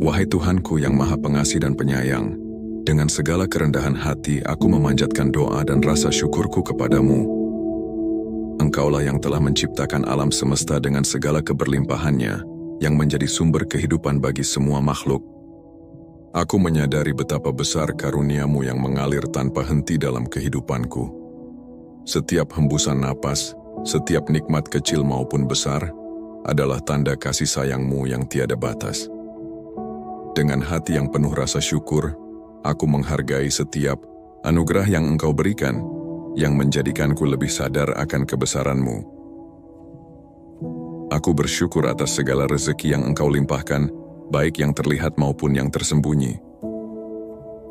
Wahai Tuhanku yang Maha Pengasih dan Penyayang, dengan segala kerendahan hati aku memanjatkan doa dan rasa syukurku kepadamu. Engkaulah yang telah menciptakan alam semesta dengan segala keberlimpahannya, yang menjadi sumber kehidupan bagi semua makhluk. Aku menyadari betapa besar karunia-Mu yang mengalir tanpa henti dalam kehidupanku. Setiap hembusan napas, setiap nikmat kecil maupun besar, adalah tanda kasih sayang-Mu yang tiada batas. Dengan hati yang penuh rasa syukur, aku menghargai setiap anugerah yang Engkau berikan, yang menjadikanku lebih sadar akan kebesaran-Mu. Aku bersyukur atas segala rezeki yang Engkau limpahkan, baik yang terlihat maupun yang tersembunyi.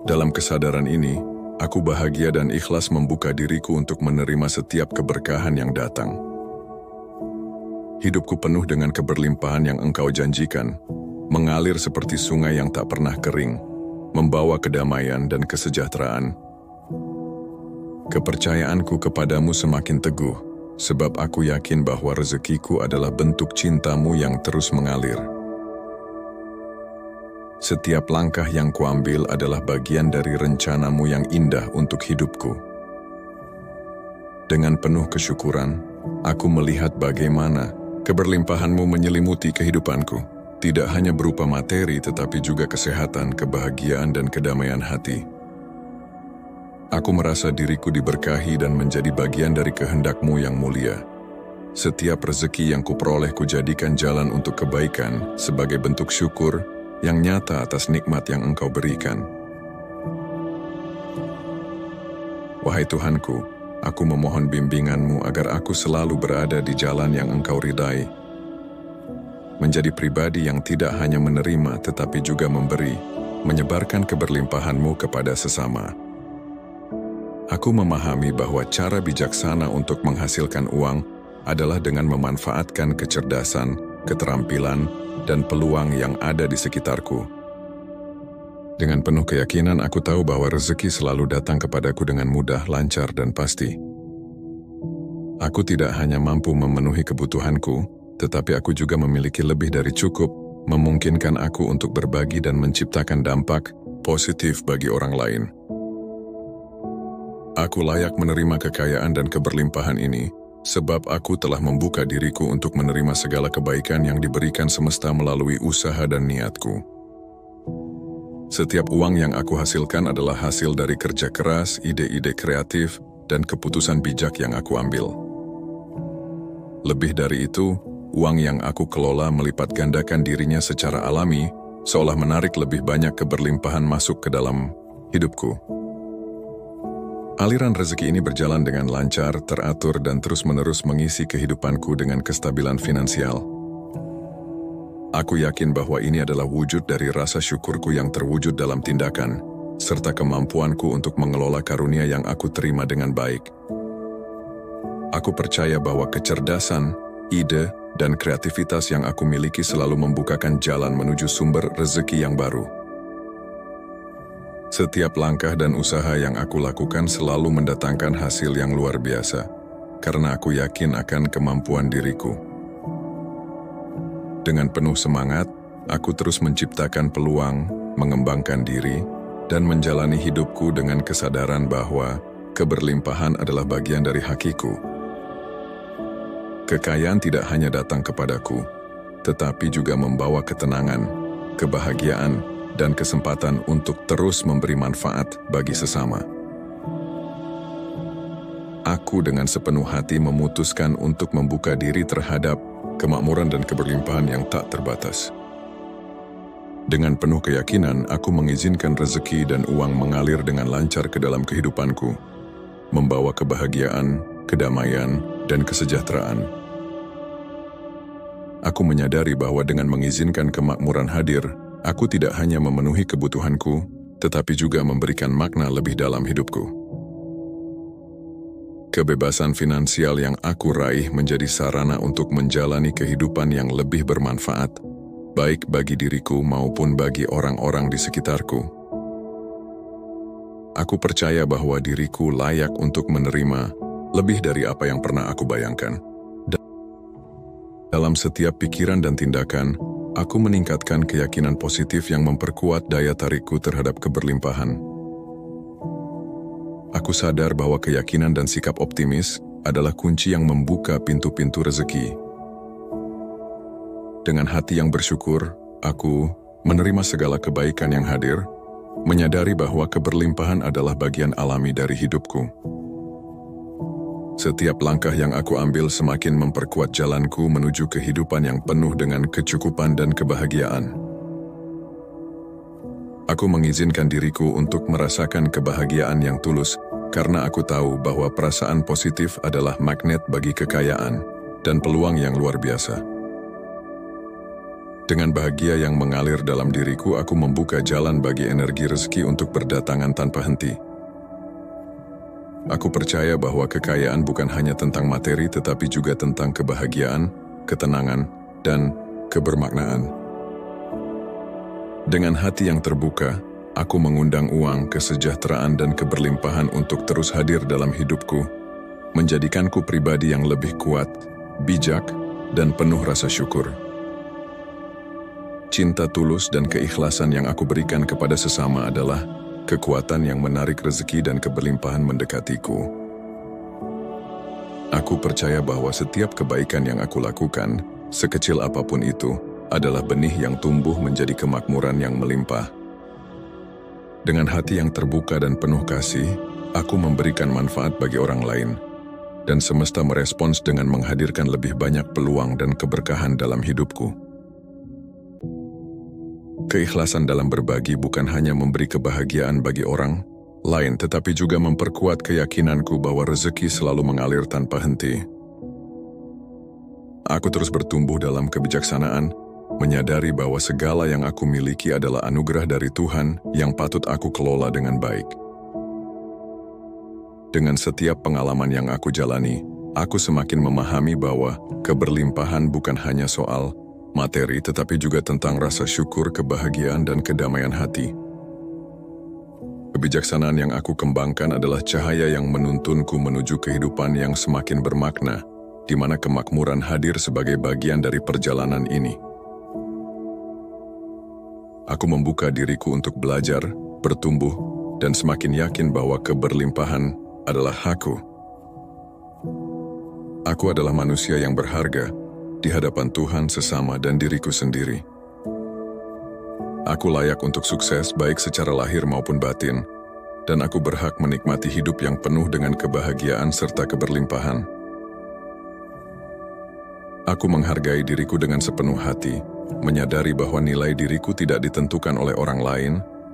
Dalam kesadaran ini, aku bahagia dan ikhlas membuka diriku untuk menerima setiap keberkahan yang datang. Hidupku penuh dengan keberlimpahan yang Engkau janjikan, mengalir seperti sungai yang tak pernah kering, membawa kedamaian dan kesejahteraan. Kepercayaanku kepadamu semakin teguh, sebab aku yakin bahwa rezekiku adalah bentuk cinta-Mu yang terus mengalir. Setiap langkah yang kuambil adalah bagian dari rencana-Mu yang indah untuk hidupku. Dengan penuh kesyukuran, aku melihat bagaimana keberlimpahan-Mu menyelimuti kehidupanku, tidak hanya berupa materi tetapi juga kesehatan, kebahagiaan, dan kedamaian hati. Aku merasa diriku diberkahi dan menjadi bagian dari kehendak-Mu yang mulia. Setiap rezeki yang kuperoleh kujadikan jalan untuk kebaikan sebagai bentuk syukur yang nyata atas nikmat yang Engkau berikan. Wahai Tuhanku, aku memohon bimbingan-Mu agar aku selalu berada di jalan yang Engkau ridai. Menjadi pribadi yang tidak hanya menerima tetapi juga memberi, menyebarkan keberlimpahan-Mu kepada sesama. Aku memahami bahwa cara bijaksana untuk menghasilkan uang adalah dengan memanfaatkan kecerdasan, keterampilan, dan peluang yang ada di sekitarku. Dengan penuh keyakinan aku tahu bahwa rezeki selalu datang kepadaku dengan mudah, lancar, dan pasti. Aku tidak hanya mampu memenuhi kebutuhanku, tetapi aku juga memiliki lebih dari cukup, memungkinkan aku untuk berbagi dan menciptakan dampak positif bagi orang lain. Aku layak menerima kekayaan dan keberlimpahan ini, sebab aku telah membuka diriku untuk menerima segala kebaikan yang diberikan semesta melalui usaha dan niatku. Setiap uang yang aku hasilkan adalah hasil dari kerja keras, ide-ide kreatif, dan keputusan bijak yang aku ambil. Lebih dari itu, uang yang aku kelola melipat gandakan dirinya secara alami, seolah menarik lebih banyak keberlimpahan masuk ke dalam hidupku. Aliran rezeki ini berjalan dengan lancar, teratur, dan terus-menerus mengisi kehidupanku dengan kestabilan finansial. Aku yakin bahwa ini adalah wujud dari rasa syukurku yang terwujud dalam tindakan, serta kemampuanku untuk mengelola karunia yang aku terima dengan baik. Aku percaya bahwa kecerdasan, ide, dan kreativitas yang aku miliki selalu membukakan jalan menuju sumber rezeki yang baru. Setiap langkah dan usaha yang aku lakukan selalu mendatangkan hasil yang luar biasa, karena aku yakin akan kemampuan diriku. Dengan penuh semangat, aku terus menciptakan peluang, mengembangkan diri, dan menjalani hidupku dengan kesadaran bahwa keberlimpahan adalah bagian dari hakiku. Kekayaan tidak hanya datang kepadaku, tetapi juga membawa ketenangan, kebahagiaan, dan kesempatan untuk terus memberi manfaat bagi sesama. Aku dengan sepenuh hati memutuskan untuk membuka diri terhadap kemakmuran dan keberlimpahan yang tak terbatas. Dengan penuh keyakinan, aku mengizinkan rezeki dan uang mengalir dengan lancar ke dalam kehidupanku, membawa kebahagiaan, kedamaian, dan kesejahteraan. Aku menyadari bahwa dengan mengizinkan kemakmuran hadir, aku tidak hanya memenuhi kebutuhanku, tetapi juga memberikan makna lebih dalam hidupku. Kebebasan finansial yang aku raih menjadi sarana untuk menjalani kehidupan yang lebih bermanfaat, baik bagi diriku maupun bagi orang-orang di sekitarku. Aku percaya bahwa diriku layak untuk menerima lebih dari apa yang pernah aku bayangkan. Dalam setiap pikiran dan tindakan, aku meningkatkan keyakinan positif yang memperkuat daya tarikku terhadap keberlimpahan. Aku sadar bahwa keyakinan dan sikap optimis adalah kunci yang membuka pintu-pintu rezeki. Dengan hati yang bersyukur, aku menerima segala kebaikan yang hadir, menyadari bahwa keberlimpahan adalah bagian alami dari hidupku. Setiap langkah yang aku ambil semakin memperkuat jalanku menuju kehidupan yang penuh dengan kecukupan dan kebahagiaan. Aku mengizinkan diriku untuk merasakan kebahagiaan yang tulus karena aku tahu bahwa perasaan positif adalah magnet bagi kekayaan dan peluang yang luar biasa. Dengan bahagia yang mengalir dalam diriku, aku membuka jalan bagi energi rezeki untuk berdatangan tanpa henti. Aku percaya bahwa kekayaan bukan hanya tentang materi tetapi juga tentang kebahagiaan, ketenangan, dan kebermaknaan. Dengan hati yang terbuka, aku mengundang uang, kesejahteraan, dan keberlimpahan untuk terus hadir dalam hidupku, menjadikanku pribadi yang lebih kuat, bijak, dan penuh rasa syukur. Cinta tulus dan keikhlasan yang aku berikan kepada sesama adalah kekuatan yang menarik rezeki dan keberlimpahan mendekatiku. Aku percaya bahwa setiap kebaikan yang aku lakukan, sekecil apapun itu, adalah benih yang tumbuh menjadi kemakmuran yang melimpah. Dengan hati yang terbuka dan penuh kasih, aku memberikan manfaat bagi orang lain, dan semesta merespons dengan menghadirkan lebih banyak peluang dan keberkahan dalam hidupku. Keikhlasan dalam berbagi bukan hanya memberi kebahagiaan bagi orang lain, tetapi juga memperkuat keyakinanku bahwa rezeki selalu mengalir tanpa henti. Aku terus bertumbuh dalam kebijaksanaan, menyadari bahwa segala yang aku miliki adalah anugerah dari Tuhan yang patut aku kelola dengan baik. Dengan setiap pengalaman yang aku jalani, aku semakin memahami bahwa keberlimpahan bukan hanya soal materi tetapi juga tentang rasa syukur, kebahagiaan, dan kedamaian hati. Kebijaksanaan yang aku kembangkan adalah cahaya yang menuntunku menuju kehidupan yang semakin bermakna, di mana kemakmuran hadir sebagai bagian dari perjalanan ini. Aku membuka diriku untuk belajar, bertumbuh, dan semakin yakin bahwa keberlimpahan adalah hakku. Aku adalah manusia yang berharga di hadapan Tuhan, sesama, dan diriku sendiri. Aku layak untuk sukses baik secara lahir maupun batin, dan aku berhak menikmati hidup yang penuh dengan kebahagiaan serta keberlimpahan. Aku menghargai diriku dengan sepenuh hati, menyadari bahwa nilai diriku tidak ditentukan oleh orang lain,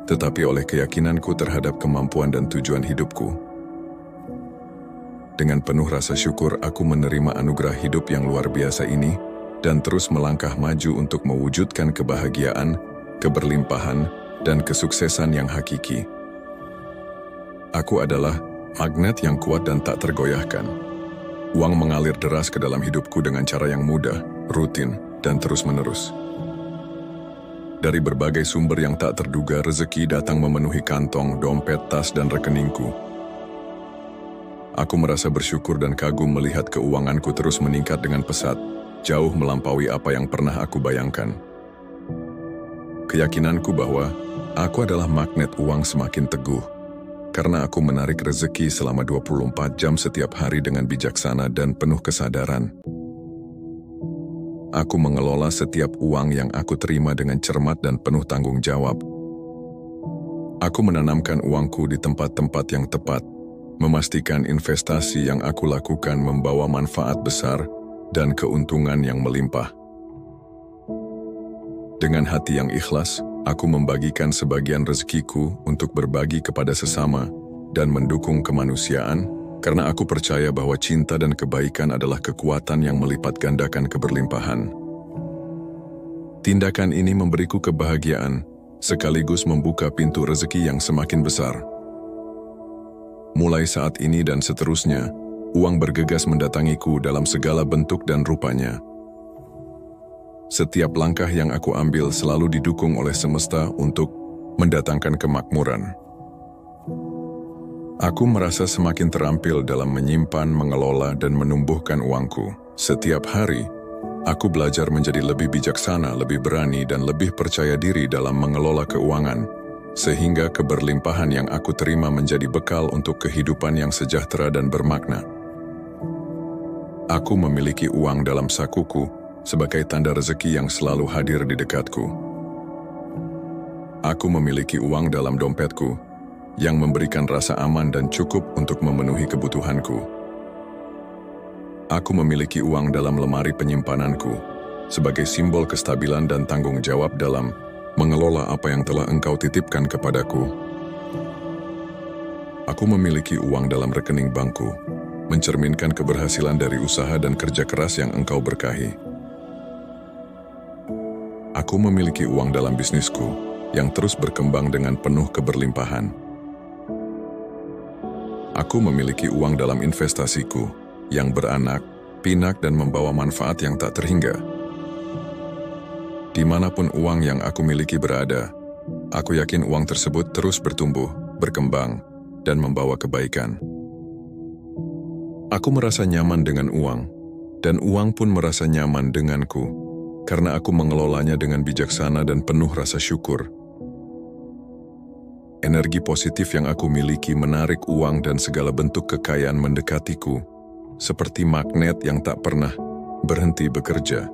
tetapi oleh keyakinanku terhadap kemampuan dan tujuan hidupku. Dengan penuh rasa syukur, aku menerima anugerah hidup yang luar biasa ini dan terus melangkah maju untuk mewujudkan kebahagiaan, keberlimpahan, dan kesuksesan yang hakiki. Aku adalah magnet yang kuat dan tak tergoyahkan. Uang mengalir deras ke dalam hidupku dengan cara yang mudah, rutin, dan terus-menerus. Dari berbagai sumber yang tak terduga, rezeki datang memenuhi kantong, dompet, tas, dan rekeningku. Aku merasa bersyukur dan kagum melihat keuanganku terus meningkat dengan pesat, jauh melampaui apa yang pernah aku bayangkan. Keyakinanku bahwa aku adalah magnet uang semakin teguh, karena aku menarik rezeki selama 24 jam setiap hari dengan bijaksana dan penuh kesadaran. Aku mengelola setiap uang yang aku terima dengan cermat dan penuh tanggung jawab. Aku menanamkan uangku di tempat-tempat yang tepat, memastikan investasi yang aku lakukan membawa manfaat besar dan keuntungan yang melimpah. Dengan hati yang ikhlas, aku membagikan sebagian rezekiku untuk berbagi kepada sesama dan mendukung kemanusiaan, karena aku percaya bahwa cinta dan kebaikan adalah kekuatan yang melipat gandakan keberlimpahan. Tindakan ini memberiku kebahagiaan, sekaligus membuka pintu rezeki yang semakin besar. Mulai saat ini dan seterusnya, uang bergegas mendatangiku dalam segala bentuk dan rupanya. Setiap langkah yang aku ambil selalu didukung oleh semesta untuk mendatangkan kemakmuran. Aku merasa semakin terampil dalam menyimpan, mengelola, dan menumbuhkan uangku. Setiap hari, Aku belajar menjadi lebih bijaksana, lebih berani, dan lebih percaya diri dalam mengelola keuangan, sehingga keberlimpahan yang aku terima menjadi bekal untuk kehidupan yang sejahtera dan bermakna. Aku memiliki uang dalam sakuku sebagai tanda rezeki yang selalu hadir di dekatku. Aku memiliki uang dalam dompetku yang memberikan rasa aman dan cukup untuk memenuhi kebutuhanku. Aku memiliki uang dalam lemari penyimpananku sebagai simbol kestabilan dan tanggung jawab dalam mengelola apa yang telah Engkau titipkan kepadaku. Aku memiliki uang dalam rekening bankku, mencerminkan keberhasilan dari usaha dan kerja keras yang Engkau berkahi. Aku memiliki uang dalam bisnisku yang terus berkembang dengan penuh keberlimpahan. Aku memiliki uang dalam investasiku yang beranak, pinak, dan membawa manfaat yang tak terhingga. Dimanapun uang yang aku miliki berada, aku yakin uang tersebut terus bertumbuh, berkembang, dan membawa kebaikan. Aku merasa nyaman dengan uang, dan uang pun merasa nyaman denganku, karena aku mengelolanya dengan bijaksana dan penuh rasa syukur. Energi positif yang aku miliki menarik uang dan segala bentuk kekayaan mendekatiku, seperti magnet yang tak pernah berhenti bekerja.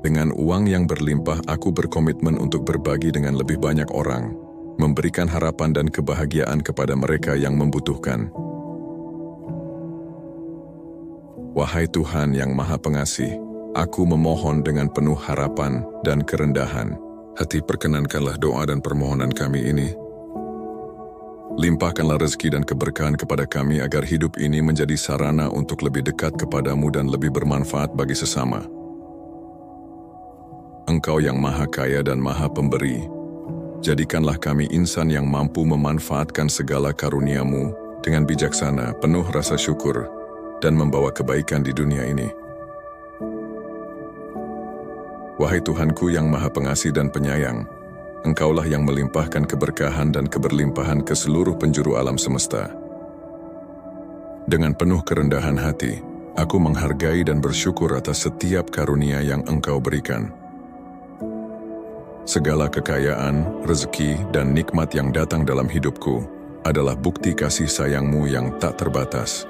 Dengan uang yang berlimpah, aku berkomitmen untuk berbagi dengan lebih banyak orang, memberikan harapan dan kebahagiaan kepada mereka yang membutuhkan. Wahai Tuhan yang Maha Pengasih, aku memohon dengan penuh harapan dan kerendahan hati, perkenankanlah doa dan permohonan kami ini. Limpahkanlah rezeki dan keberkahan kepada kami agar hidup ini menjadi sarana untuk lebih dekat kepadamu dan lebih bermanfaat bagi sesama. Engkau yang Maha Kaya dan Maha Pemberi, jadikanlah kami insan yang mampu memanfaatkan segala karunia-Mu dengan bijaksana, penuh rasa syukur, dan membawa kebaikan di dunia ini. Wahai Tuhanku yang Maha Pengasih dan Penyayang, Engkaulah yang melimpahkan keberkahan dan keberlimpahan ke seluruh penjuru alam semesta. Dengan penuh kerendahan hati, aku menghargai dan bersyukur atas setiap karunia yang Engkau berikan. Segala kekayaan, rezeki, dan nikmat yang datang dalam hidupku adalah bukti kasih sayang-Mu yang tak terbatas.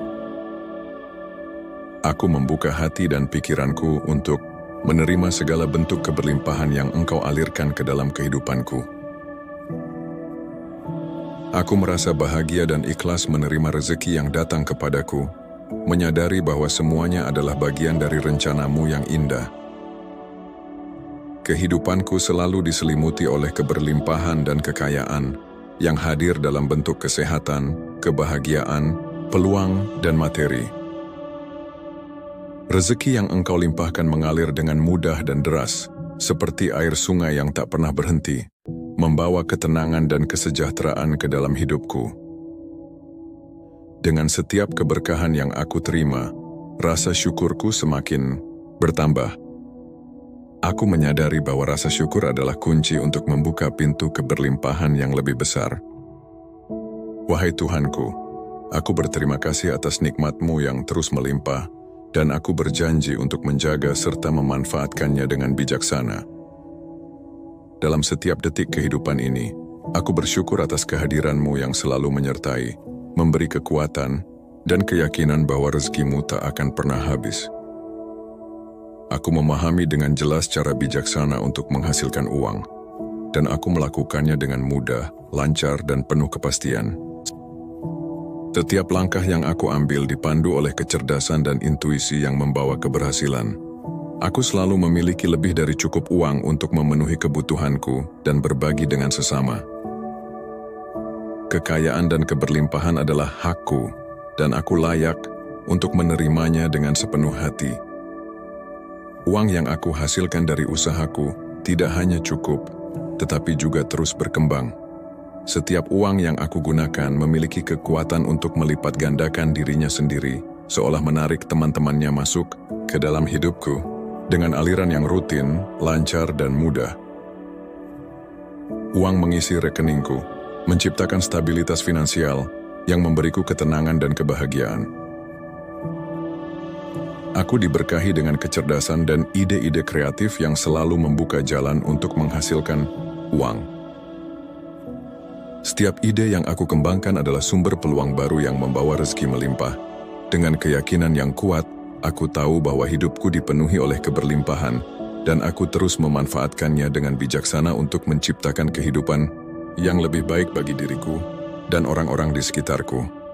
Aku membuka hati dan pikiranku untuk menerima segala bentuk keberlimpahan yang Engkau alirkan ke dalam kehidupanku. Aku merasa bahagia dan ikhlas menerima rezeki yang datang kepadaku, menyadari bahwa semuanya adalah bagian dari rencana-Mu yang indah. Kehidupanku selalu diselimuti oleh keberlimpahan dan kekayaan yang hadir dalam bentuk kesehatan, kebahagiaan, peluang, dan materi. Rezeki yang Engkau limpahkan mengalir dengan mudah dan deras, seperti air sungai yang tak pernah berhenti, membawa ketenangan dan kesejahteraan ke dalam hidupku. Dengan setiap keberkahan yang aku terima, rasa syukurku semakin bertambah. Aku menyadari bahwa rasa syukur adalah kunci untuk membuka pintu keberlimpahan yang lebih besar. Wahai Tuhanku, aku berterima kasih atas nikmat-Mu yang terus melimpah, dan aku berjanji untuk menjaga serta memanfaatkannya dengan bijaksana. Dalam setiap detik kehidupan ini, aku bersyukur atas kehadiran-Mu yang selalu menyertai, memberi kekuatan, dan keyakinan bahwa rezeki-Mu tak akan pernah habis. Aku memahami dengan jelas cara bijaksana untuk menghasilkan uang, dan aku melakukannya dengan mudah, lancar, dan penuh kepastian. Setiap langkah yang aku ambil dipandu oleh kecerdasan dan intuisi yang membawa keberhasilan. Aku selalu memiliki lebih dari cukup uang untuk memenuhi kebutuhanku dan berbagi dengan sesama. Kekayaan dan keberlimpahan adalah hakku, dan aku layak untuk menerimanya dengan sepenuh hati. Uang yang aku hasilkan dari usahaku tidak hanya cukup, tetapi juga terus berkembang. Setiap uang yang aku gunakan memiliki kekuatan untuk melipat gandakan dirinya sendiri, seolah menarik teman-temannya masuk ke dalam hidupku dengan aliran yang rutin, lancar, dan mudah. Uang mengisi rekeningku, menciptakan stabilitas finansial yang memberiku ketenangan dan kebahagiaan. Aku diberkahi dengan kecerdasan dan ide-ide kreatif yang selalu membuka jalan untuk menghasilkan uang. Setiap ide yang aku kembangkan adalah sumber peluang baru yang membawa rezeki melimpah. Dengan keyakinan yang kuat, aku tahu bahwa hidupku dipenuhi oleh keberlimpahan, dan aku terus memanfaatkannya dengan bijaksana untuk menciptakan kehidupan yang lebih baik bagi diriku dan orang-orang di sekitarku.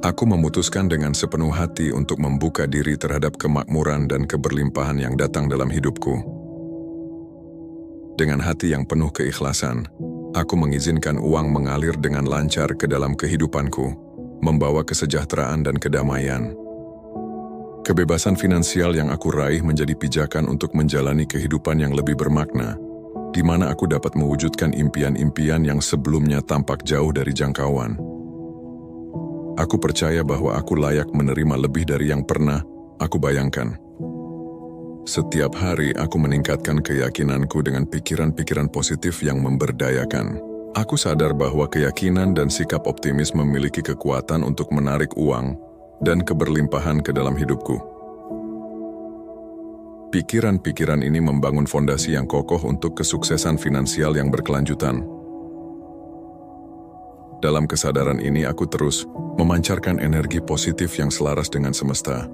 Aku memutuskan dengan sepenuh hati untuk membuka diri terhadap kemakmuran dan keberlimpahan yang datang dalam hidupku. Dengan hati yang penuh keikhlasan, aku mengizinkan uang mengalir dengan lancar ke dalam kehidupanku, membawa kesejahteraan dan kedamaian. Kebebasan finansial yang aku raih menjadi pijakan untuk menjalani kehidupan yang lebih bermakna, di mana aku dapat mewujudkan impian-impian yang sebelumnya tampak jauh dari jangkauan. Aku percaya bahwa aku layak menerima lebih dari yang pernah aku bayangkan. Setiap hari aku meningkatkan keyakinanku dengan pikiran-pikiran positif yang memberdayakan. Aku sadar bahwa keyakinan dan sikap optimis memiliki kekuatan untuk menarik uang dan keberlimpahan ke dalam hidupku. Pikiran-pikiran ini membangun fondasi yang kokoh untuk kesuksesan finansial yang berkelanjutan. Dalam kesadaran ini aku terus memancarkan energi positif yang selaras dengan semesta,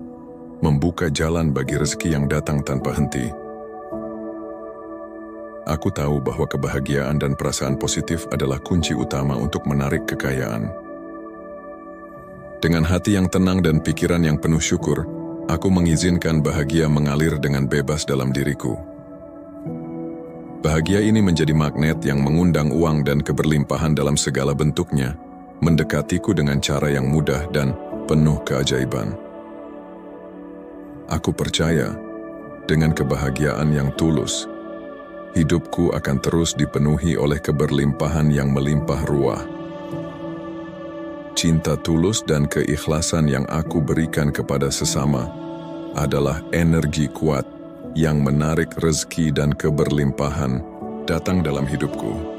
membuka jalan bagi rezeki yang datang tanpa henti. Aku tahu bahwa kebahagiaan dan perasaan positif adalah kunci utama untuk menarik kekayaan. Dengan hati yang tenang dan pikiran yang penuh syukur, aku mengizinkan bahagia mengalir dengan bebas dalam diriku. Bahagia ini menjadi magnet yang mengundang uang dan keberlimpahan dalam segala bentuknya, mendekatiku dengan cara yang mudah dan penuh keajaiban. Aku percaya, dengan kebahagiaan yang tulus, hidupku akan terus dipenuhi oleh keberlimpahan yang melimpah ruah. Cinta tulus dan keikhlasan yang aku berikan kepada sesama adalah energi kuat yang menarik rezeki dan keberlimpahan datang dalam hidupku.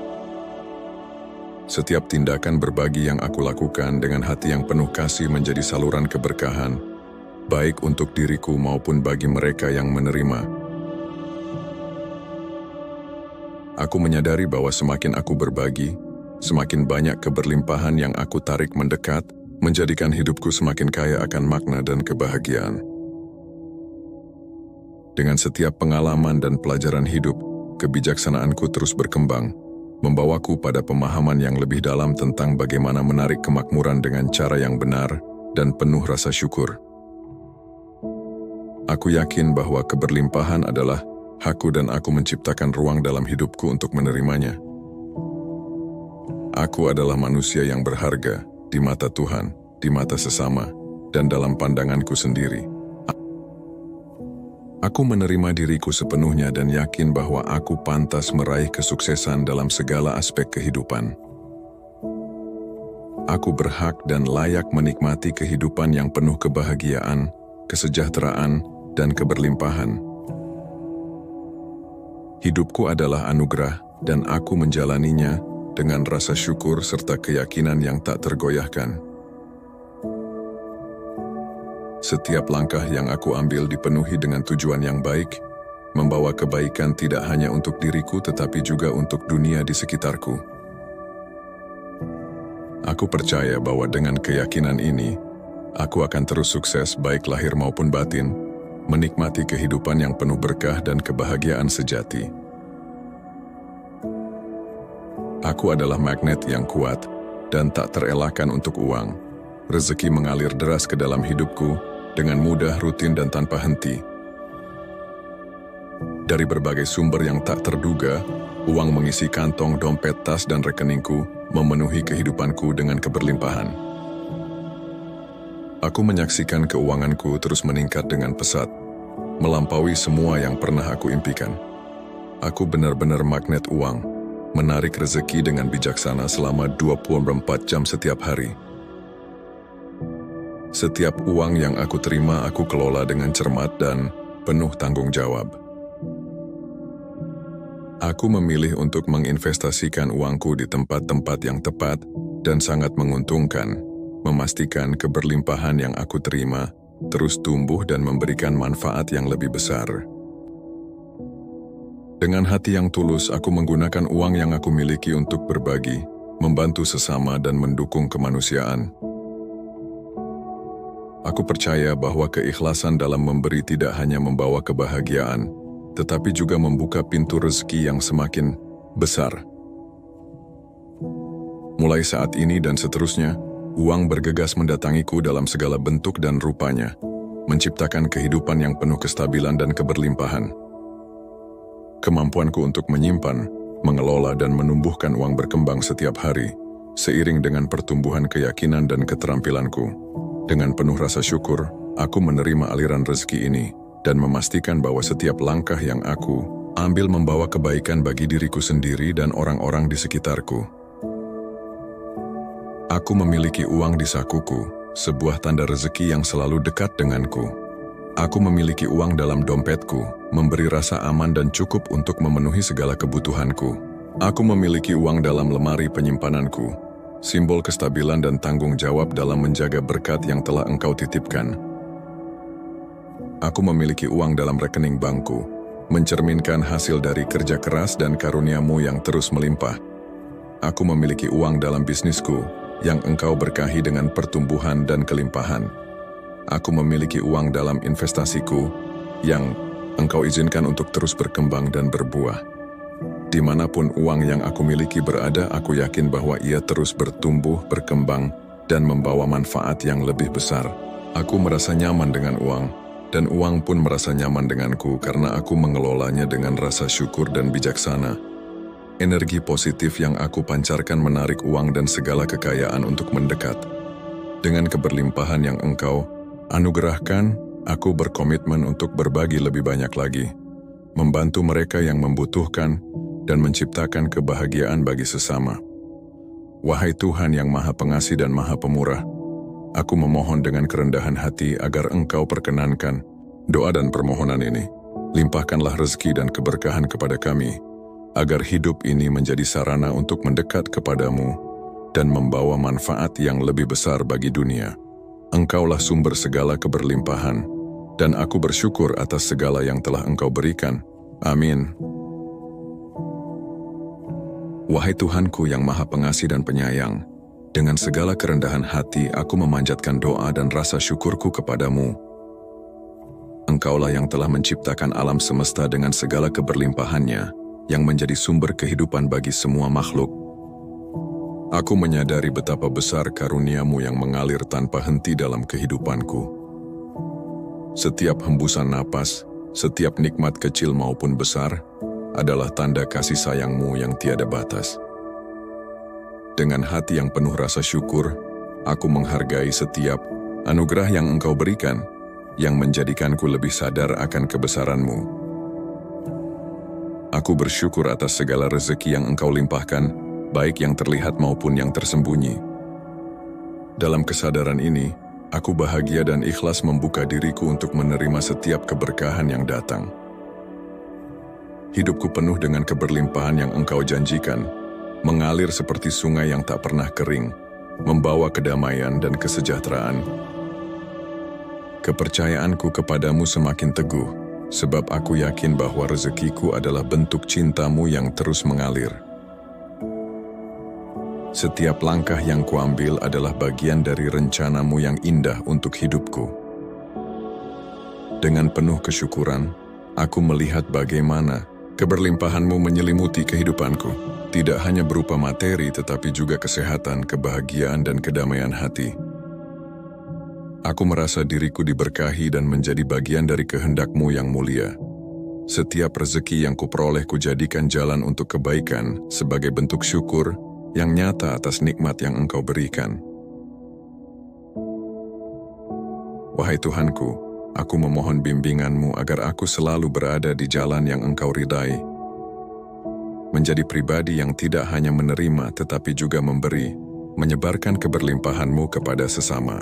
Setiap tindakan berbagi yang aku lakukan dengan hati yang penuh kasih menjadi saluran keberkahan, baik untuk diriku maupun bagi mereka yang menerima. Aku menyadari bahwa semakin aku berbagi, semakin banyak keberlimpahan yang aku tarik mendekat, menjadikan hidupku semakin kaya akan makna dan kebahagiaan. Dengan setiap pengalaman dan pelajaran hidup, kebijaksanaanku terus berkembang, membawaku pada pemahaman yang lebih dalam tentang bagaimana menarik kemakmuran dengan cara yang benar dan penuh rasa syukur. Aku yakin bahwa keberlimpahan adalah hakku dan aku menciptakan ruang dalam hidupku untuk menerimanya. Aku adalah manusia yang berharga di mata Tuhan, di mata sesama, dan dalam pandanganku sendiri. Aku menerima diriku sepenuhnya dan yakin bahwa aku pantas meraih kesuksesan dalam segala aspek kehidupan. Aku berhak dan layak menikmati kehidupan yang penuh kebahagiaan, kesejahteraan, dan keberlimpahan. Hidupku adalah anugerah dan aku menjalaninya dengan rasa syukur serta keyakinan yang tak tergoyahkan. Setiap langkah yang aku ambil dipenuhi dengan tujuan yang baik, membawa kebaikan tidak hanya untuk diriku tetapi juga untuk dunia di sekitarku. Aku percaya bahwa dengan keyakinan ini, aku akan terus sukses baik lahir maupun batin, menikmati kehidupan yang penuh berkah dan kebahagiaan sejati. Aku adalah magnet yang kuat dan tak terelakkan untuk uang. Rezeki mengalir deras ke dalam hidupku, dengan mudah, rutin, dan tanpa henti. Dari berbagai sumber yang tak terduga, uang mengisi kantong, dompet, tas, dan rekeningku, memenuhi kehidupanku dengan keberlimpahan. Aku menyaksikan keuanganku terus meningkat dengan pesat, melampaui semua yang pernah aku impikan. Aku benar-benar magnet uang, menarik rezeki dengan bijaksana selama 24 jam setiap hari. Setiap uang yang aku terima aku kelola dengan cermat dan penuh tanggung jawab. Aku memilih untuk menginvestasikan uangku di tempat-tempat yang tepat dan sangat menguntungkan, memastikan keberlimpahan yang aku terima terus tumbuh dan memberikan manfaat yang lebih besar. Dengan hati yang tulus, aku menggunakan uang yang aku miliki untuk berbagi, membantu sesama dan mendukung kemanusiaan. Aku percaya bahwa keikhlasan dalam memberi tidak hanya membawa kebahagiaan, tetapi juga membuka pintu rezeki yang semakin besar. Mulai saat ini dan seterusnya, uang bergegas mendatangiku dalam segala bentuk dan rupanya, menciptakan kehidupan yang penuh kestabilan dan keberlimpahan. Kemampuanku untuk menyimpan, mengelola dan menumbuhkan uang berkembang setiap hari, seiring dengan pertumbuhan keyakinan dan keterampilanku. Dengan penuh rasa syukur, aku menerima aliran rezeki ini dan memastikan bahwa setiap langkah yang aku ambil membawa kebaikan bagi diriku sendiri dan orang-orang di sekitarku. Aku memiliki uang di sakuku, sebuah tanda rezeki yang selalu dekat denganku. Aku memiliki uang dalam dompetku, memberi rasa aman dan cukup untuk memenuhi segala kebutuhanku. Aku memiliki uang dalam lemari penyimpananku, simbol kestabilan dan tanggung jawab dalam menjaga berkat yang telah Engkau titipkan. Aku memiliki uang dalam rekening bankku, mencerminkan hasil dari kerja keras dan karunia-Mu yang terus melimpah. Aku memiliki uang dalam bisnisku, yang Engkau berkahi dengan pertumbuhan dan kelimpahan. Aku memiliki uang dalam investasiku, yang Engkau izinkan untuk terus berkembang dan berbuah. Dimanapun uang yang aku miliki berada, aku yakin bahwa ia terus bertumbuh, berkembang, dan membawa manfaat yang lebih besar. Aku merasa nyaman dengan uang, dan uang pun merasa nyaman denganku karena aku mengelolanya dengan rasa syukur dan bijaksana. Energi positif yang aku pancarkan menarik uang dan segala kekayaan untuk mendekat. Dengan keberlimpahan yang Engkau anugerahkan, aku berkomitmen untuk berbagi lebih banyak lagi, membantu mereka yang membutuhkan, dan menciptakan kebahagiaan bagi sesama. Wahai Tuhan yang Maha Pengasih dan Maha Pemurah, aku memohon dengan kerendahan hati agar Engkau perkenankan doa dan permohonan ini. Limpahkanlah rezeki dan keberkahan kepada kami, agar hidup ini menjadi sarana untuk mendekat kepadamu dan membawa manfaat yang lebih besar bagi dunia. Engkaulah sumber segala keberlimpahan, dan aku bersyukur atas segala yang telah Engkau berikan. Amin. Wahai Tuhanku yang Maha Pengasih dan Penyayang, dengan segala kerendahan hati aku memanjatkan doa dan rasa syukurku kepadamu. Engkaulah yang telah menciptakan alam semesta dengan segala keberlimpahannya, yang menjadi sumber kehidupan bagi semua makhluk. Aku menyadari betapa besar karunia-Mu yang mengalir tanpa henti dalam kehidupanku. Setiap hembusan napas, setiap nikmat kecil maupun besar, adalah tanda kasih sayang-Mu yang tiada batas. Dengan hati yang penuh rasa syukur, aku menghargai setiap anugerah yang Engkau berikan, yang menjadikanku lebih sadar akan kebesaran-Mu. Aku bersyukur atas segala rezeki yang Engkau limpahkan, baik yang terlihat maupun yang tersembunyi. Dalam kesadaran ini, aku bahagia dan ikhlas membuka diriku untuk menerima setiap keberkahan yang datang. Hidupku penuh dengan keberlimpahan yang Engkau janjikan, mengalir seperti sungai yang tak pernah kering, membawa kedamaian dan kesejahteraan. Kepercayaanku kepadamu semakin teguh, sebab aku yakin bahwa rezekiku adalah bentuk cinta-Mu yang terus mengalir. Setiap langkah yang kuambil adalah bagian dari rencana-Mu yang indah untuk hidupku. Dengan penuh kesyukuran, aku melihat bagaimana keberlimpahan-Mu menyelimuti kehidupanku, tidak hanya berupa materi tetapi juga kesehatan, kebahagiaan, dan kedamaian hati. Aku merasa diriku diberkahi dan menjadi bagian dari kehendak-Mu yang mulia. Setiap rezeki yang kuperoleh kujadikan jalan untuk kebaikan sebagai bentuk syukur yang nyata atas nikmat yang Engkau berikan. Wahai Tuhanku, aku memohon bimbingan-Mu agar aku selalu berada di jalan yang Engkau ridai, menjadi pribadi yang tidak hanya menerima tetapi juga memberi, menyebarkan keberlimpahan-Mu kepada sesama.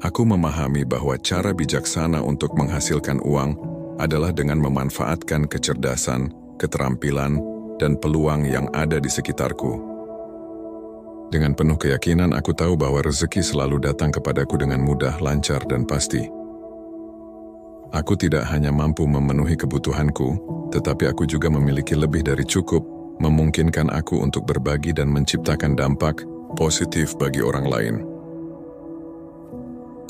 Aku memahami bahwa cara bijaksana untuk menghasilkan uang adalah dengan memanfaatkan kecerdasan, keterampilan, dan peluang yang ada di sekitarku. Dengan penuh keyakinan, aku tahu bahwa rezeki selalu datang kepadaku dengan mudah, lancar, dan pasti. Aku tidak hanya mampu memenuhi kebutuhanku, tetapi aku juga memiliki lebih dari cukup, memungkinkan aku untuk berbagi dan menciptakan dampak positif bagi orang lain.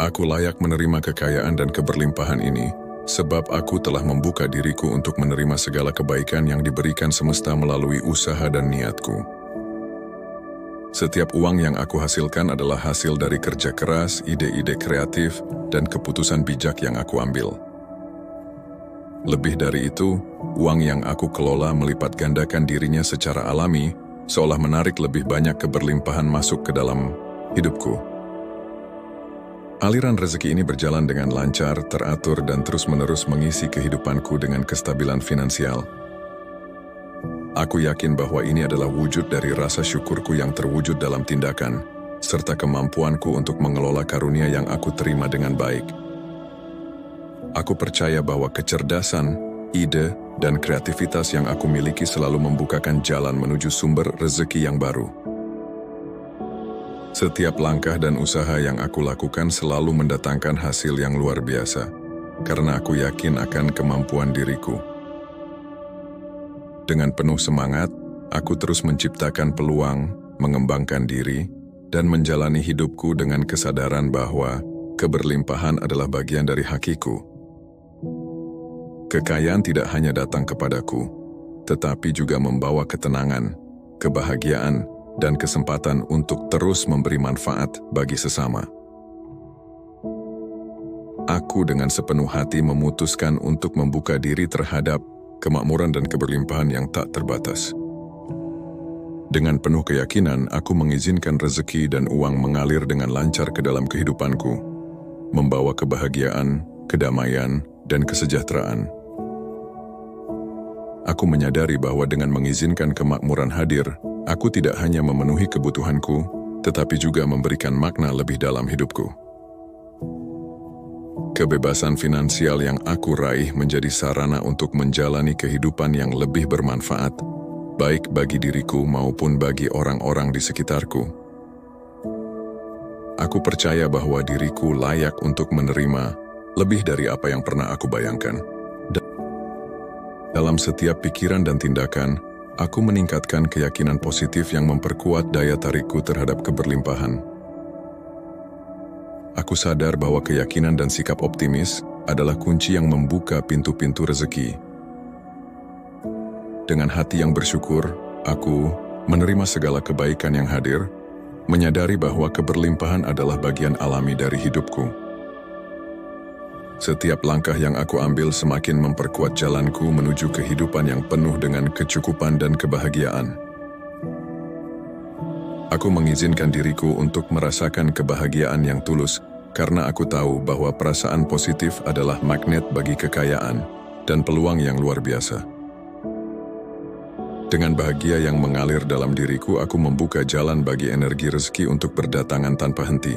Aku layak menerima kekayaan dan keberlimpahan ini, sebab aku telah membuka diriku untuk menerima segala kebaikan yang diberikan semesta melalui usaha dan niatku. Setiap uang yang aku hasilkan adalah hasil dari kerja keras, ide-ide kreatif, dan keputusan bijak yang aku ambil. Lebih dari itu, uang yang aku kelola melipat gandakan dirinya secara alami, seolah menarik lebih banyak keberlimpahan masuk ke dalam hidupku. Aliran rezeki ini berjalan dengan lancar, teratur, dan terus-menerus mengisi kehidupanku dengan kestabilan finansial. Aku yakin bahwa ini adalah wujud dari rasa syukurku yang terwujud dalam tindakan, serta kemampuanku untuk mengelola karunia yang aku terima dengan baik. Aku percaya bahwa kecerdasan, ide, dan kreativitas yang aku miliki selalu membukakan jalan menuju sumber rezeki yang baru. Setiap langkah dan usaha yang aku lakukan selalu mendatangkan hasil yang luar biasa, karena aku yakin akan kemampuan diriku. Dengan penuh semangat, aku terus menciptakan peluang, mengembangkan diri, dan menjalani hidupku dengan kesadaran bahwa keberlimpahan adalah bagian dari hakiku. Kekayaan tidak hanya datang kepadaku, tetapi juga membawa ketenangan, kebahagiaan, dan kesempatan untuk terus memberi manfaat bagi sesama. Aku dengan sepenuh hati memutuskan untuk membuka diri terhadap kemakmuran dan keberlimpahan yang tak terbatas. Dengan penuh keyakinan, aku mengizinkan rezeki dan uang mengalir dengan lancar ke dalam kehidupanku, membawa kebahagiaan, kedamaian, dan kesejahteraan. Aku menyadari bahwa dengan mengizinkan kemakmuran hadir, aku tidak hanya memenuhi kebutuhanku, tetapi juga memberikan makna lebih dalam hidupku. Kebebasan finansial yang aku raih menjadi sarana untuk menjalani kehidupan yang lebih bermanfaat, baik bagi diriku maupun bagi orang-orang di sekitarku. Aku percaya bahwa diriku layak untuk menerima lebih dari apa yang pernah aku bayangkan. Dalam setiap pikiran dan tindakan, aku meningkatkan keyakinan positif yang memperkuat daya tarikku terhadap keberlimpahan. Aku sadar bahwa keyakinan dan sikap optimis adalah kunci yang membuka pintu-pintu rezeki. Dengan hati yang bersyukur, aku menerima segala kebaikan yang hadir, menyadari bahwa keberlimpahan adalah bagian alami dari hidupku. Setiap langkah yang aku ambil semakin memperkuat jalanku menuju kehidupan yang penuh dengan kecukupan dan kebahagiaan. Aku mengizinkan diriku untuk merasakan kebahagiaan yang tulus karena aku tahu bahwa perasaan positif adalah magnet bagi kekayaan dan peluang yang luar biasa. Dengan bahagia yang mengalir dalam diriku, aku membuka jalan bagi energi rezeki untuk berdatangan tanpa henti.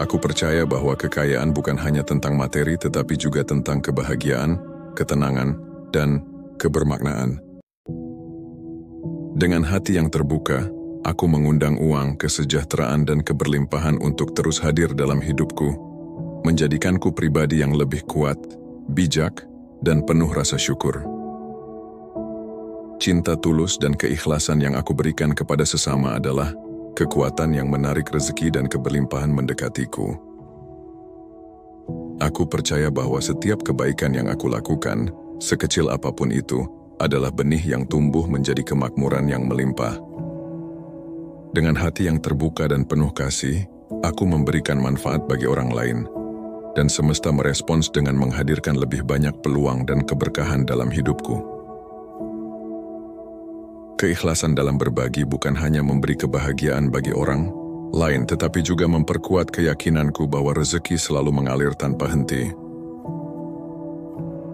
Aku percaya bahwa kekayaan bukan hanya tentang materi tetapi juga tentang kebahagiaan, ketenangan, dan kebermaknaan. Dengan hati yang terbuka, aku mengundang uang, kesejahteraan, dan keberlimpahan untuk terus hadir dalam hidupku, menjadikanku pribadi yang lebih kuat, bijak, dan penuh rasa syukur. Cinta tulus dan keikhlasan yang aku berikan kepada sesama adalah kekuatan yang menarik rezeki dan keberlimpahan mendekatiku. Aku percaya bahwa setiap kebaikan yang aku lakukan, sekecil apapun itu, adalah benih yang tumbuh menjadi kemakmuran yang melimpah. Dengan hati yang terbuka dan penuh kasih, aku memberikan manfaat bagi orang lain, dan semesta merespons dengan menghadirkan lebih banyak peluang dan keberkahan dalam hidupku. Keikhlasan dalam berbagi bukan hanya memberi kebahagiaan bagi orang lain, tetapi juga memperkuat keyakinanku bahwa rezeki selalu mengalir tanpa henti.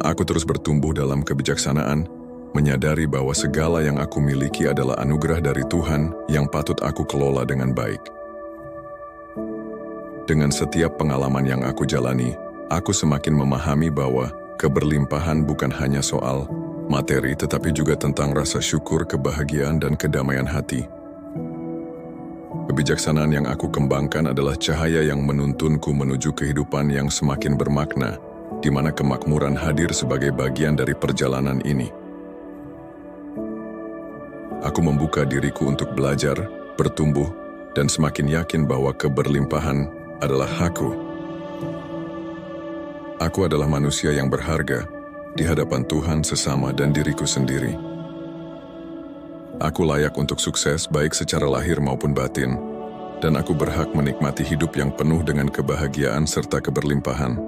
Aku terus bertumbuh dalam kebijaksanaan, menyadari bahwa segala yang aku miliki adalah anugerah dari Tuhan yang patut aku kelola dengan baik. Dengan setiap pengalaman yang aku jalani, aku semakin memahami bahwa keberlimpahan bukan hanya soal materi, tetapi juga tentang rasa syukur, kebahagiaan, dan kedamaian hati. Kebijaksanaan yang aku kembangkan adalah cahaya yang menuntunku menuju kehidupan yang semakin bermakna, di mana kemakmuran hadir sebagai bagian dari perjalanan ini. Aku membuka diriku untuk belajar, bertumbuh, dan semakin yakin bahwa keberlimpahan adalah hakku. Aku adalah manusia yang berharga di hadapan Tuhan, sesama, dan diriku sendiri. Aku layak untuk sukses baik secara lahir maupun batin, dan aku berhak menikmati hidup yang penuh dengan kebahagiaan serta keberlimpahan.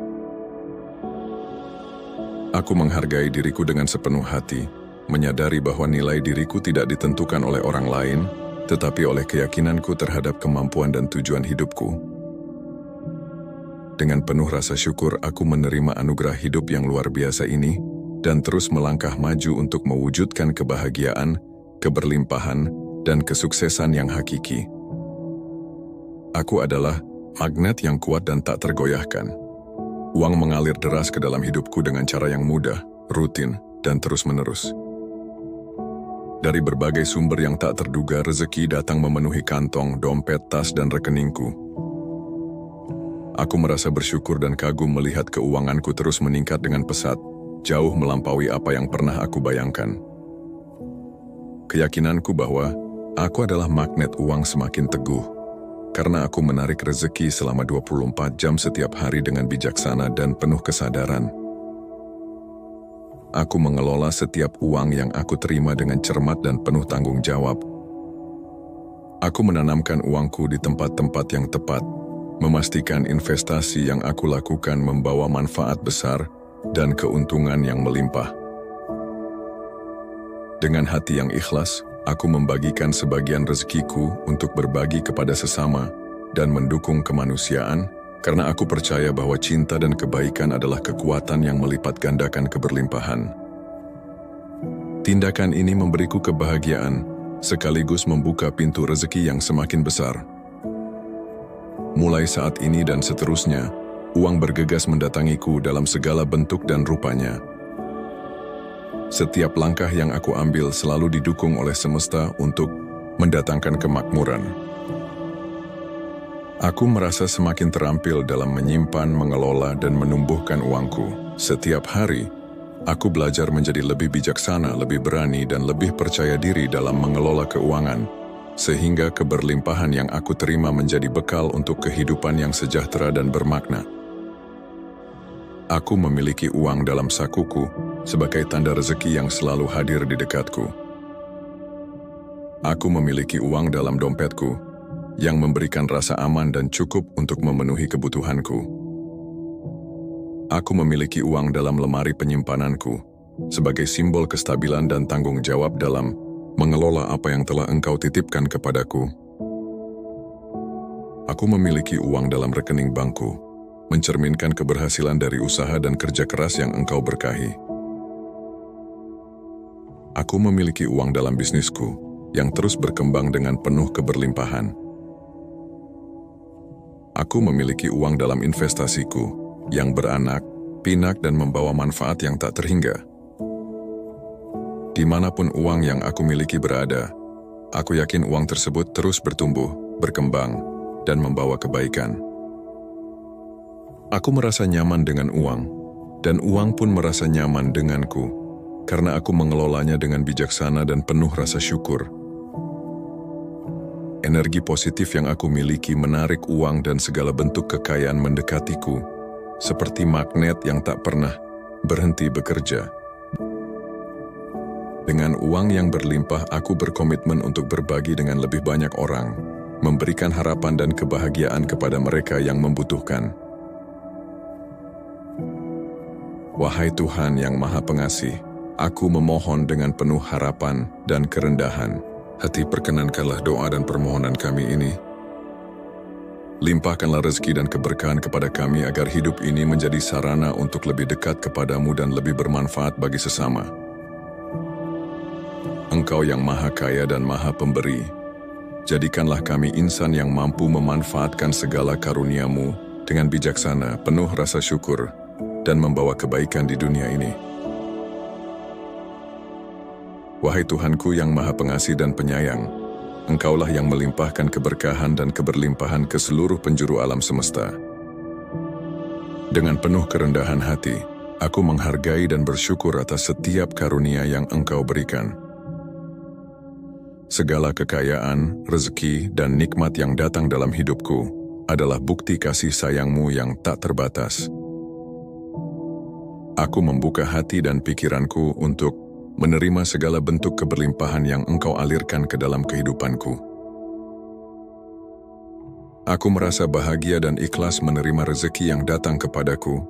Aku menghargai diriku dengan sepenuh hati, menyadari bahwa nilai diriku tidak ditentukan oleh orang lain, tetapi oleh keyakinanku terhadap kemampuan dan tujuan hidupku. Dengan penuh rasa syukur, aku menerima anugerah hidup yang luar biasa ini, dan terus melangkah maju untuk mewujudkan kebahagiaan, keberlimpahan, dan kesuksesan yang hakiki. Aku adalah magnet yang kuat dan tak tergoyahkan. Uang mengalir deras ke dalam hidupku dengan cara yang mudah, rutin, dan terus-menerus. Dari berbagai sumber yang tak terduga, rezeki datang memenuhi kantong, dompet, tas, dan rekeningku. Aku merasa bersyukur dan kagum melihat keuanganku terus meningkat dengan pesat, jauh melampaui apa yang pernah aku bayangkan. Keyakinanku bahwa aku adalah magnet uang semakin teguh, karena aku menarik rezeki selama 24 jam setiap hari dengan bijaksana dan penuh kesadaran. Aku mengelola setiap uang yang aku terima dengan cermat dan penuh tanggung jawab. Aku menanamkan uangku di tempat-tempat yang tepat, memastikan investasi yang aku lakukan membawa manfaat besar dan keuntungan yang melimpah. Dengan hati yang ikhlas, aku membagikan sebagian rezekiku untuk berbagi kepada sesama dan mendukung kemanusiaan, karena aku percaya bahwa cinta dan kebaikan adalah kekuatan yang melipat gandakan keberlimpahan. Tindakan ini memberiku kebahagiaan, sekaligus membuka pintu rezeki yang semakin besar. Mulai saat ini dan seterusnya, uang bergegas mendatangiku dalam segala bentuk dan rupanya. Setiap langkah yang aku ambil selalu didukung oleh semesta untuk mendatangkan kemakmuran. Aku merasa semakin terampil dalam menyimpan, mengelola, dan menumbuhkan uangku. Setiap hari, aku belajar menjadi lebih bijaksana, lebih berani, dan lebih percaya diri dalam mengelola keuangan, sehingga keberlimpahan yang aku terima menjadi bekal untuk kehidupan yang sejahtera dan bermakna. Aku memiliki uang dalam sakuku sebagai tanda rezeki yang selalu hadir di dekatku. Aku memiliki uang dalam dompetku yang memberikan rasa aman dan cukup untuk memenuhi kebutuhanku. Aku memiliki uang dalam lemari penyimpananku sebagai simbol kestabilan dan tanggung jawab dalam mengelola apa yang telah Engkau titipkan kepadaku. Aku memiliki uang dalam rekening bankku, mencerminkan keberhasilan dari usaha dan kerja keras yang Engkau berkahi. Aku memiliki uang dalam bisnisku yang terus berkembang dengan penuh keberlimpahan. Aku memiliki uang dalam investasiku yang beranak, pinak, dan membawa manfaat yang tak terhingga. Dimanapun uang yang aku miliki berada, aku yakin uang tersebut terus bertumbuh, berkembang, dan membawa kebaikan. Aku merasa nyaman dengan uang, dan uang pun merasa nyaman denganku, karena aku mengelolanya dengan bijaksana dan penuh rasa syukur. Energi positif yang aku miliki menarik uang dan segala bentuk kekayaan mendekatiku, seperti magnet yang tak pernah berhenti bekerja. Dengan uang yang berlimpah, aku berkomitmen untuk berbagi dengan lebih banyak orang, memberikan harapan dan kebahagiaan kepada mereka yang membutuhkan. Wahai Tuhan yang Maha Pengasih, aku memohon dengan penuh harapan dan kerendahan hati, perkenankanlah doa dan permohonan kami ini. Limpahkanlah rezeki dan keberkahan kepada kami agar hidup ini menjadi sarana untuk lebih dekat kepadamu dan lebih bermanfaat bagi sesama. Engkau yang Maha Kaya dan Maha Pemberi, jadikanlah kami insan yang mampu memanfaatkan segala karunia-Mu dengan bijaksana, penuh rasa syukur, dan membawa kebaikan di dunia ini. Wahai Tuhanku yang Maha Pengasih dan Penyayang, Engkaulah yang melimpahkan keberkahan dan keberlimpahan ke seluruh penjuru alam semesta. Dengan penuh kerendahan hati, aku menghargai dan bersyukur atas setiap karunia yang Engkau berikan. Segala kekayaan, rezeki, dan nikmat yang datang dalam hidupku adalah bukti kasih sayang-Mu yang tak terbatas. Aku membuka hati dan pikiranku untuk menerima segala bentuk keberlimpahan yang Engkau alirkan ke dalam kehidupanku. Aku merasa bahagia dan ikhlas menerima rezeki yang datang kepadaku,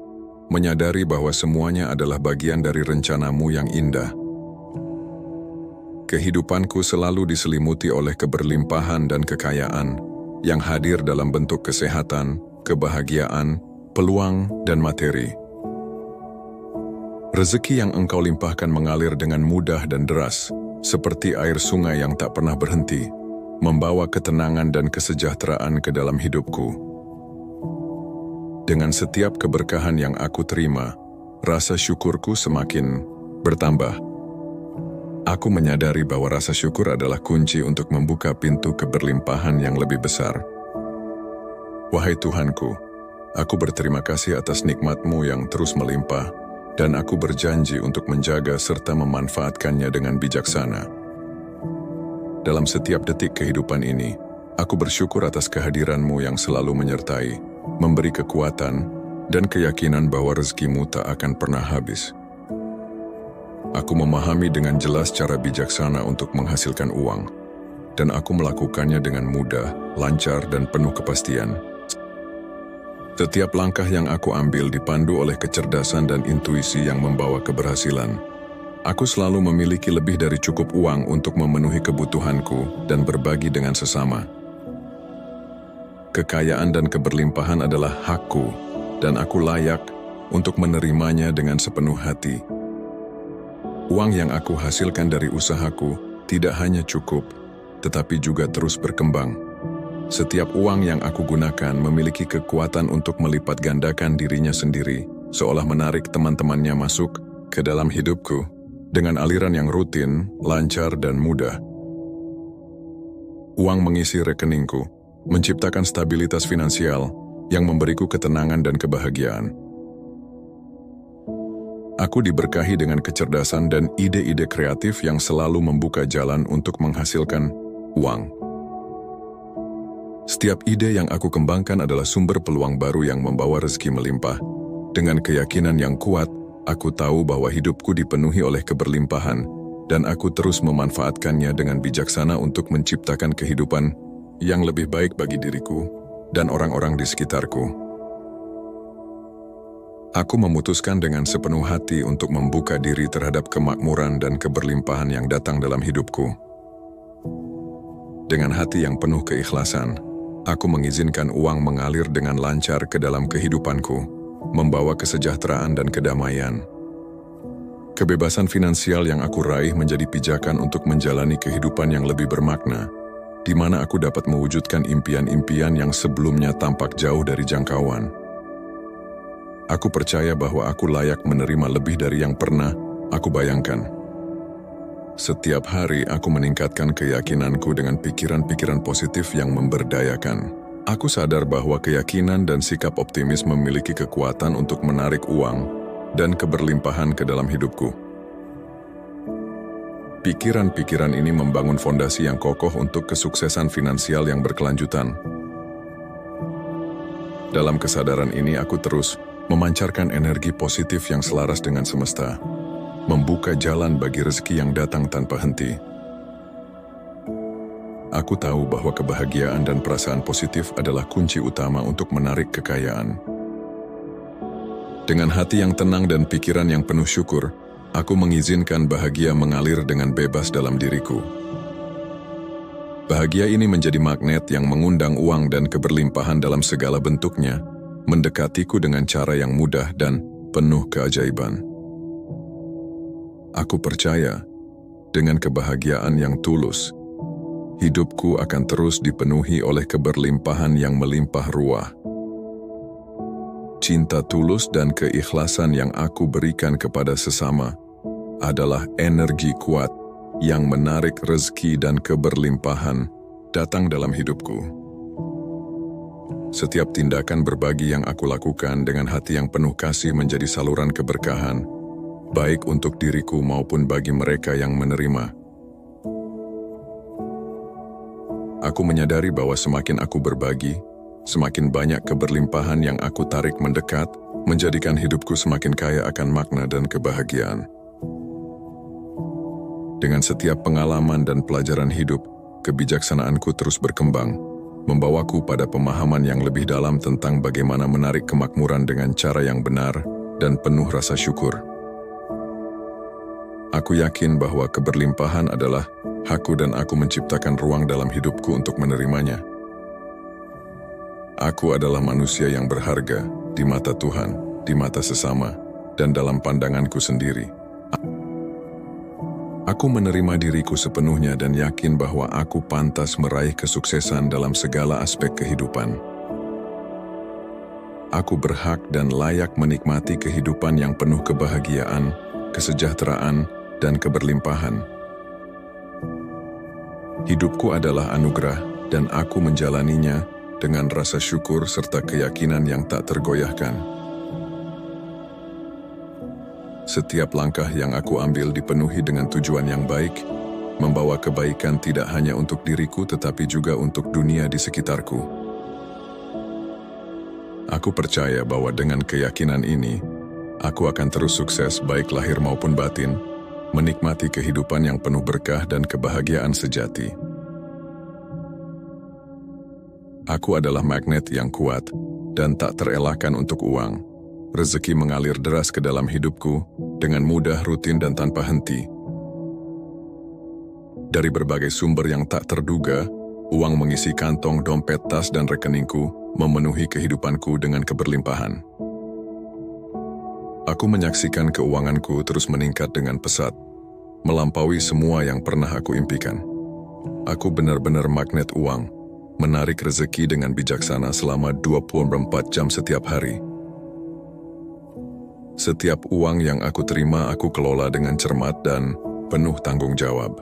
menyadari bahwa semuanya adalah bagian dari rencana-Mu yang indah. Kehidupanku selalu diselimuti oleh keberlimpahan dan kekayaan yang hadir dalam bentuk kesehatan, kebahagiaan, peluang, dan materi. Rezeki yang Engkau limpahkan mengalir dengan mudah dan deras, seperti air sungai yang tak pernah berhenti, membawa ketenangan dan kesejahteraan ke dalam hidupku. Dengan setiap keberkahan yang aku terima, rasa syukurku semakin bertambah. Aku menyadari bahwa rasa syukur adalah kunci untuk membuka pintu keberlimpahan yang lebih besar. Wahai Tuhanku, aku berterima kasih atas nikmat-Mu yang terus melimpah, dan aku berjanji untuk menjaga serta memanfaatkannya dengan bijaksana. Dalam setiap detik kehidupan ini, aku bersyukur atas kehadiran-Mu yang selalu menyertai, memberi kekuatan, dan keyakinan bahwa rezeki-Mu tak akan pernah habis. Aku memahami dengan jelas cara bijaksana untuk menghasilkan uang, dan aku melakukannya dengan mudah, lancar, dan penuh kepastian. Setiap langkah yang aku ambil dipandu oleh kecerdasan dan intuisi yang membawa keberhasilan. Aku selalu memiliki lebih dari cukup uang untuk memenuhi kebutuhanku dan berbagi dengan sesama. Kekayaan dan keberlimpahan adalah hakku, dan aku layak untuk menerimanya dengan sepenuh hati. Uang yang aku hasilkan dari usahaku tidak hanya cukup, tetapi juga terus berkembang. Setiap uang yang aku gunakan memiliki kekuatan untuk melipat gandakan dirinya sendiri, seolah menarik teman-temannya masuk ke dalam hidupku dengan aliran yang rutin, lancar, dan mudah. Uang mengisi rekeningku, menciptakan stabilitas finansial yang memberiku ketenangan dan kebahagiaan. Aku diberkahi dengan kecerdasan dan ide-ide kreatif yang selalu membuka jalan untuk menghasilkan uang. Setiap ide yang aku kembangkan adalah sumber peluang baru yang membawa rezeki melimpah. Dengan keyakinan yang kuat, aku tahu bahwa hidupku dipenuhi oleh keberlimpahan, dan aku terus memanfaatkannya dengan bijaksana untuk menciptakan kehidupan yang lebih baik bagi diriku dan orang-orang di sekitarku. Aku memutuskan dengan sepenuh hati untuk membuka diri terhadap kemakmuran dan keberlimpahan yang datang dalam hidupku. Dengan hati yang penuh keikhlasan, aku mengizinkan uang mengalir dengan lancar ke dalam kehidupanku, membawa kesejahteraan dan kedamaian. Kebebasan finansial yang aku raih menjadi pijakan untuk menjalani kehidupan yang lebih bermakna, di mana aku dapat mewujudkan impian-impian yang sebelumnya tampak jauh dari jangkauan. Aku percaya bahwa aku layak menerima lebih dari yang pernah aku bayangkan. Setiap hari aku meningkatkan keyakinanku dengan pikiran-pikiran positif yang memberdayakan. Aku sadar bahwa keyakinan dan sikap optimis memiliki kekuatan untuk menarik uang dan keberlimpahan ke dalam hidupku. Pikiran-pikiran ini membangun fondasi yang kokoh untuk kesuksesan finansial yang berkelanjutan. Dalam kesadaran ini aku terus memancarkan energi positif yang selaras dengan semesta, membuka jalan bagi rezeki yang datang tanpa henti. Aku tahu bahwa kebahagiaan dan perasaan positif adalah kunci utama untuk menarik kekayaan. Dengan hati yang tenang dan pikiran yang penuh syukur, aku mengizinkan bahagia mengalir dengan bebas dalam diriku. Bahagia ini menjadi magnet yang mengundang uang dan keberlimpahan dalam segala bentuknya, mendekatiku dengan cara yang mudah dan penuh keajaiban. Aku percaya, dengan kebahagiaan yang tulus, hidupku akan terus dipenuhi oleh keberlimpahan yang melimpah ruah. Cinta tulus dan keikhlasan yang aku berikan kepada sesama adalah energi kuat yang menarik rezeki dan keberlimpahan datang dalam hidupku. Setiap tindakan berbagi yang aku lakukan dengan hati yang penuh kasih menjadi saluran keberkahan, baik untuk diriku maupun bagi mereka yang menerima. Aku menyadari bahwa semakin aku berbagi, semakin banyak keberlimpahan yang aku tarik mendekat, menjadikan hidupku semakin kaya akan makna dan kebahagiaan. Dengan setiap pengalaman dan pelajaran hidup, kebijaksanaanku terus berkembang, membawaku pada pemahaman yang lebih dalam tentang bagaimana menarik kemakmuran dengan cara yang benar dan penuh rasa syukur. Aku yakin bahwa keberlimpahan adalah hakku dan aku menciptakan ruang dalam hidupku untuk menerimanya. Aku adalah manusia yang berharga di mata Tuhan, di mata sesama, dan dalam pandanganku sendiri. Aku menerima diriku sepenuhnya dan yakin bahwa aku pantas meraih kesuksesan dalam segala aspek kehidupan. Aku berhak dan layak menikmati kehidupan yang penuh kebahagiaan, kesejahteraan, dan keberlimpahan. Hidupku adalah anugerah dan aku menjalaninya dengan rasa syukur serta keyakinan yang tak tergoyahkan. Setiap langkah yang aku ambil dipenuhi dengan tujuan yang baik, membawa kebaikan tidak hanya untuk diriku tetapi juga untuk dunia di sekitarku. Aku percaya bahwa dengan keyakinan ini, aku akan terus sukses baik lahir maupun batin, menikmati kehidupan yang penuh berkah dan kebahagiaan sejati. Aku adalah magnet yang kuat dan tak terelakkan untuk uang. Rezeki mengalir deras ke dalam hidupku dengan mudah, rutin, dan tanpa henti. Dari berbagai sumber yang tak terduga, uang mengisi kantong, dompet, tas, dan rekeningku, memenuhi kehidupanku dengan keberlimpahan. Aku menyaksikan keuanganku terus meningkat dengan pesat, melampaui semua yang pernah aku impikan. Aku benar-benar magnet uang, menarik rezeki dengan bijaksana selama 24 jam setiap hari. Setiap uang yang aku terima aku kelola dengan cermat dan penuh tanggung jawab.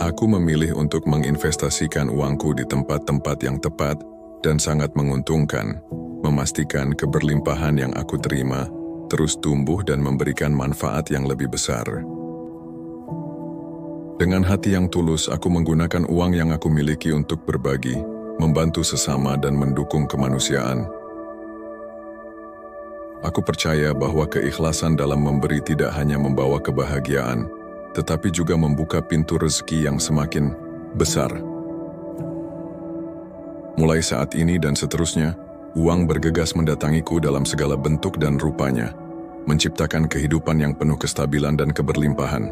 Aku memilih untuk menginvestasikan uangku di tempat-tempat yang tepat dan sangat menguntungkan, memastikan keberlimpahan yang aku terima terus tumbuh dan memberikan manfaat yang lebih besar. Dengan hati yang tulus, aku menggunakan uang yang aku miliki untuk berbagi, membantu sesama dan mendukung kemanusiaan. Aku percaya bahwa keikhlasan dalam memberi tidak hanya membawa kebahagiaan, tetapi juga membuka pintu rezeki yang semakin besar. Mulai saat ini dan seterusnya, uang bergegas mendatangiku dalam segala bentuk dan rupanya, menciptakan kehidupan yang penuh kestabilan dan keberlimpahan.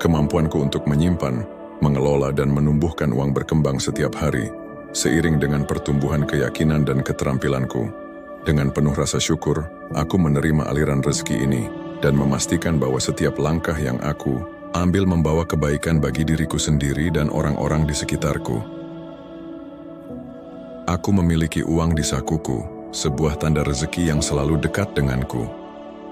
Kemampuanku untuk menyimpan, mengelola, dan menumbuhkan uang berkembang setiap hari, seiring dengan pertumbuhan keyakinan dan keterampilanku. Dengan penuh rasa syukur, aku menerima aliran rezeki ini dan memastikan bahwa setiap langkah yang aku ambil membawa kebaikan bagi diriku sendiri dan orang-orang di sekitarku. Aku memiliki uang di sakuku, sebuah tanda rezeki yang selalu dekat denganku.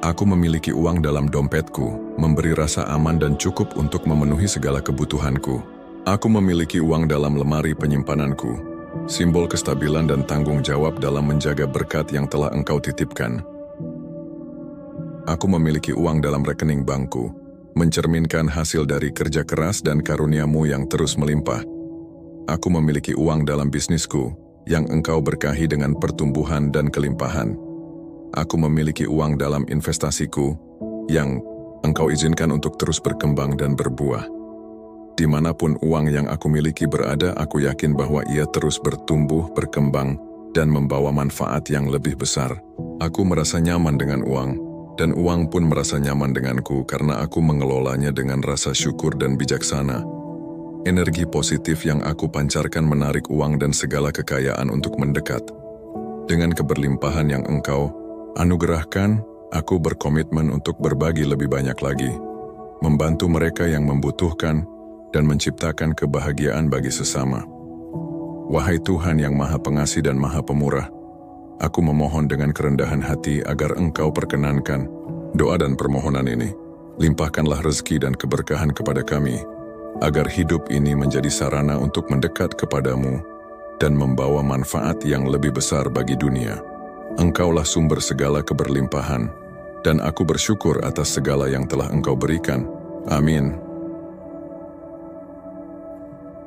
Aku memiliki uang dalam dompetku, memberi rasa aman dan cukup untuk memenuhi segala kebutuhanku. Aku memiliki uang dalam lemari penyimpananku, simbol kestabilan dan tanggung jawab dalam menjaga berkat yang telah Engkau titipkan. Aku memiliki uang dalam rekening bankku, mencerminkan hasil dari kerja keras dan karunia-Mu yang terus melimpah. Aku memiliki uang dalam bisnisku, yang Engkau berkahi dengan pertumbuhan dan kelimpahan. Aku memiliki uang dalam investasiku, yang Engkau izinkan untuk terus berkembang dan berbuah. Dimanapun uang yang aku miliki berada, aku yakin bahwa ia terus bertumbuh, berkembang, dan membawa manfaat yang lebih besar. Aku merasa nyaman dengan uang, dan uang pun merasa nyaman denganku karena aku mengelolanya dengan rasa syukur dan bijaksana. Energi positif yang aku pancarkan menarik uang dan segala kekayaan untuk mendekat. Dengan keberlimpahan yang Engkau anugerahkan, aku berkomitmen untuk berbagi lebih banyak lagi, membantu mereka yang membutuhkan, dan menciptakan kebahagiaan bagi sesama. Wahai Tuhan yang Maha Pengasih dan Maha Pemurah, aku memohon dengan kerendahan hati agar Engkau perkenankan doa dan permohonan ini. Limpahkanlah rezeki dan keberkahan kepada kami, agar hidup ini menjadi sarana untuk mendekat kepadamu dan membawa manfaat yang lebih besar bagi dunia. Engkaulah sumber segala keberlimpahan, dan aku bersyukur atas segala yang telah Engkau berikan. Amin.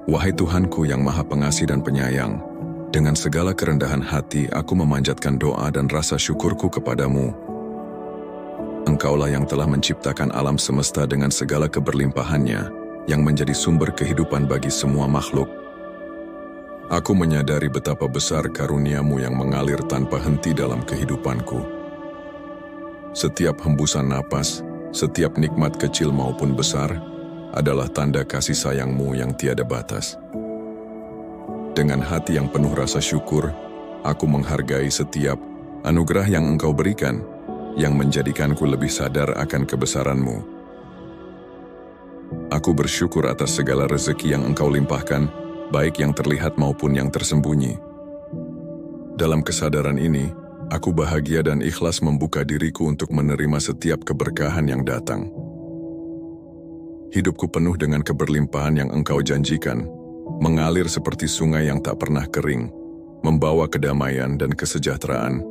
Wahai Tuhanku yang Maha Pengasih dan Penyayang, dengan segala kerendahan hati aku memanjatkan doa dan rasa syukurku kepadamu. Engkaulah yang telah menciptakan alam semesta dengan segala keberlimpahannya, yang menjadi sumber kehidupan bagi semua makhluk. Aku menyadari betapa besar karunia-Mu yang mengalir tanpa henti dalam kehidupanku. Setiap hembusan napas, setiap nikmat kecil maupun besar, adalah tanda kasih sayang-Mu yang tiada batas. Dengan hati yang penuh rasa syukur, aku menghargai setiap anugerah yang Engkau berikan, yang menjadikanku lebih sadar akan kebesaran-Mu. Aku bersyukur atas segala rezeki yang Engkau limpahkan, baik yang terlihat maupun yang tersembunyi. Dalam kesadaran ini, aku bahagia dan ikhlas membuka diriku untuk menerima setiap keberkahan yang datang. Hidupku penuh dengan keberlimpahan yang Engkau janjikan, mengalir seperti sungai yang tak pernah kering, membawa kedamaian dan kesejahteraan.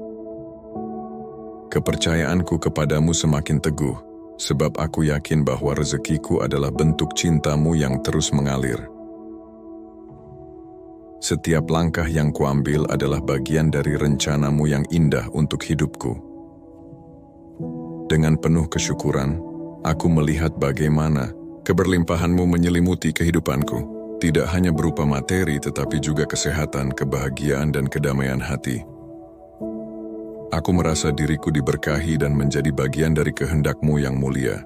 Kepercayaanku kepadamu semakin teguh, sebab aku yakin bahwa rezekiku adalah bentuk cinta-Mu yang terus mengalir. Setiap langkah yang kuambil adalah bagian dari rencana-Mu yang indah untuk hidupku. Dengan penuh kesyukuran, aku melihat bagaimana keberlimpahan-Mu menyelimuti kehidupanku, tidak hanya berupa materi tetapi juga kesehatan, kebahagiaan, dan kedamaian hati. Aku merasa diriku diberkahi dan menjadi bagian dari kehendak-Mu yang mulia.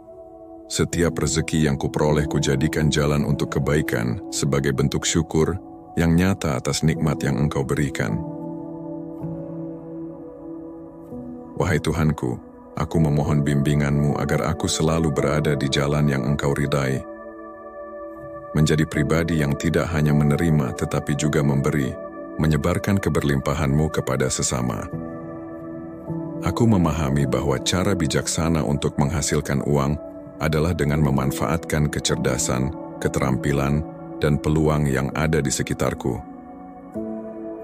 Setiap rezeki yang kuperoleh kujadikan jalan untuk kebaikan sebagai bentuk syukur yang nyata atas nikmat yang Engkau berikan. Wahai Tuhanku, aku memohon bimbingan-Mu agar aku selalu berada di jalan yang Engkau ridai. Menjadi pribadi yang tidak hanya menerima tetapi juga memberi, menyebarkan keberlimpahan-Mu kepada sesama. Aku memahami bahwa cara bijaksana untuk menghasilkan uang adalah dengan memanfaatkan kecerdasan, keterampilan, dan peluang yang ada di sekitarku.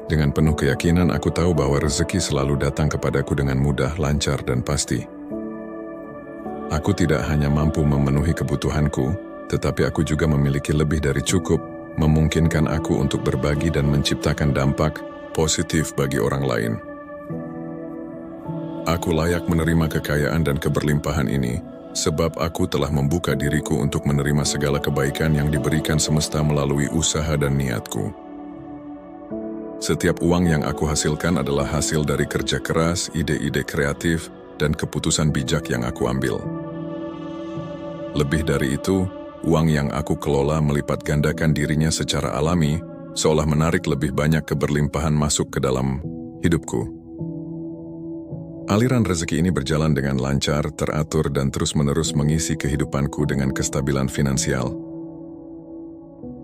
Dengan penuh keyakinan, aku tahu bahwa rezeki selalu datang kepadaku dengan mudah, lancar, dan pasti. Aku tidak hanya mampu memenuhi kebutuhanku, tetapi aku juga memiliki lebih dari cukup, memungkinkan aku untuk berbagi dan menciptakan dampak positif bagi orang lain. Aku layak menerima kekayaan dan keberlimpahan ini, sebab aku telah membuka diriku untuk menerima segala kebaikan yang diberikan semesta melalui usaha dan niatku. Setiap uang yang aku hasilkan adalah hasil dari kerja keras, ide-ide kreatif, dan keputusan bijak yang aku ambil. Lebih dari itu, uang yang aku kelola melipat gandakan dirinya secara alami, seolah menarik lebih banyak keberlimpahan masuk ke dalam hidupku. Aliran rezeki ini berjalan dengan lancar, teratur, dan terus-menerus mengisi kehidupanku dengan kestabilan finansial.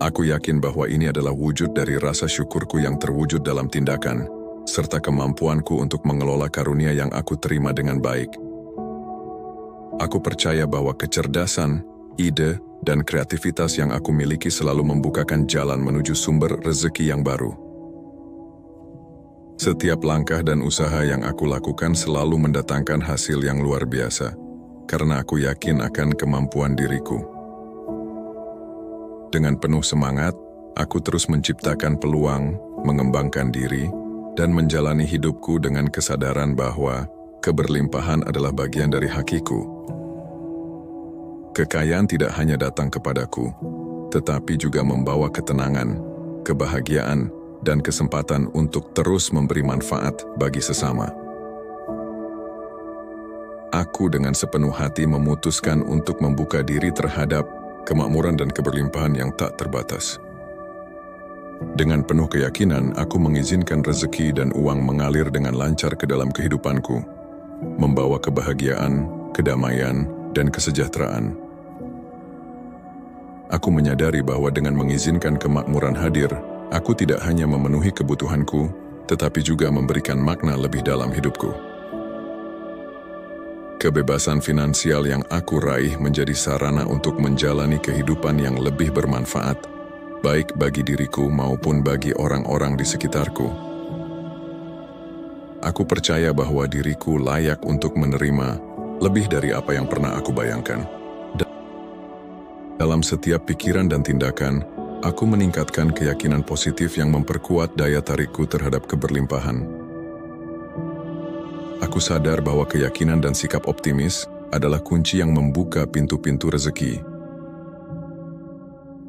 Aku yakin bahwa ini adalah wujud dari rasa syukurku yang terwujud dalam tindakan, serta kemampuanku untuk mengelola karunia yang aku terima dengan baik. Aku percaya bahwa kecerdasan, ide, dan kreativitas yang aku miliki selalu membukakan jalan menuju sumber rezeki yang baru. Setiap langkah dan usaha yang aku lakukan selalu mendatangkan hasil yang luar biasa, karena aku yakin akan kemampuan diriku. Dengan penuh semangat, aku terus menciptakan peluang, mengembangkan diri, dan menjalani hidupku dengan kesadaran bahwa keberlimpahan adalah bagian dari hakiku. Kekayaan tidak hanya datang kepadaku, tetapi juga membawa ketenangan, kebahagiaan, dan kesempatan untuk terus memberi manfaat bagi sesama. Aku dengan sepenuh hati memutuskan untuk membuka diri terhadap kemakmuran dan keberlimpahan yang tak terbatas. Dengan penuh keyakinan, aku mengizinkan rezeki dan uang mengalir dengan lancar ke dalam kehidupanku, membawa kebahagiaan, kedamaian, dan kesejahteraan. Aku menyadari bahwa dengan mengizinkan kemakmuran hadir, aku tidak hanya memenuhi kebutuhanku, tetapi juga memberikan makna lebih dalam hidupku. Kebebasan finansial yang aku raih menjadi sarana untuk menjalani kehidupan yang lebih bermanfaat, baik bagi diriku maupun bagi orang-orang di sekitarku. Aku percaya bahwa diriku layak untuk menerima lebih dari apa yang pernah aku bayangkan. Dalam setiap pikiran dan tindakan, aku meningkatkan keyakinan positif yang memperkuat daya tarikku terhadap keberlimpahan. Aku sadar bahwa keyakinan dan sikap optimis adalah kunci yang membuka pintu-pintu rezeki.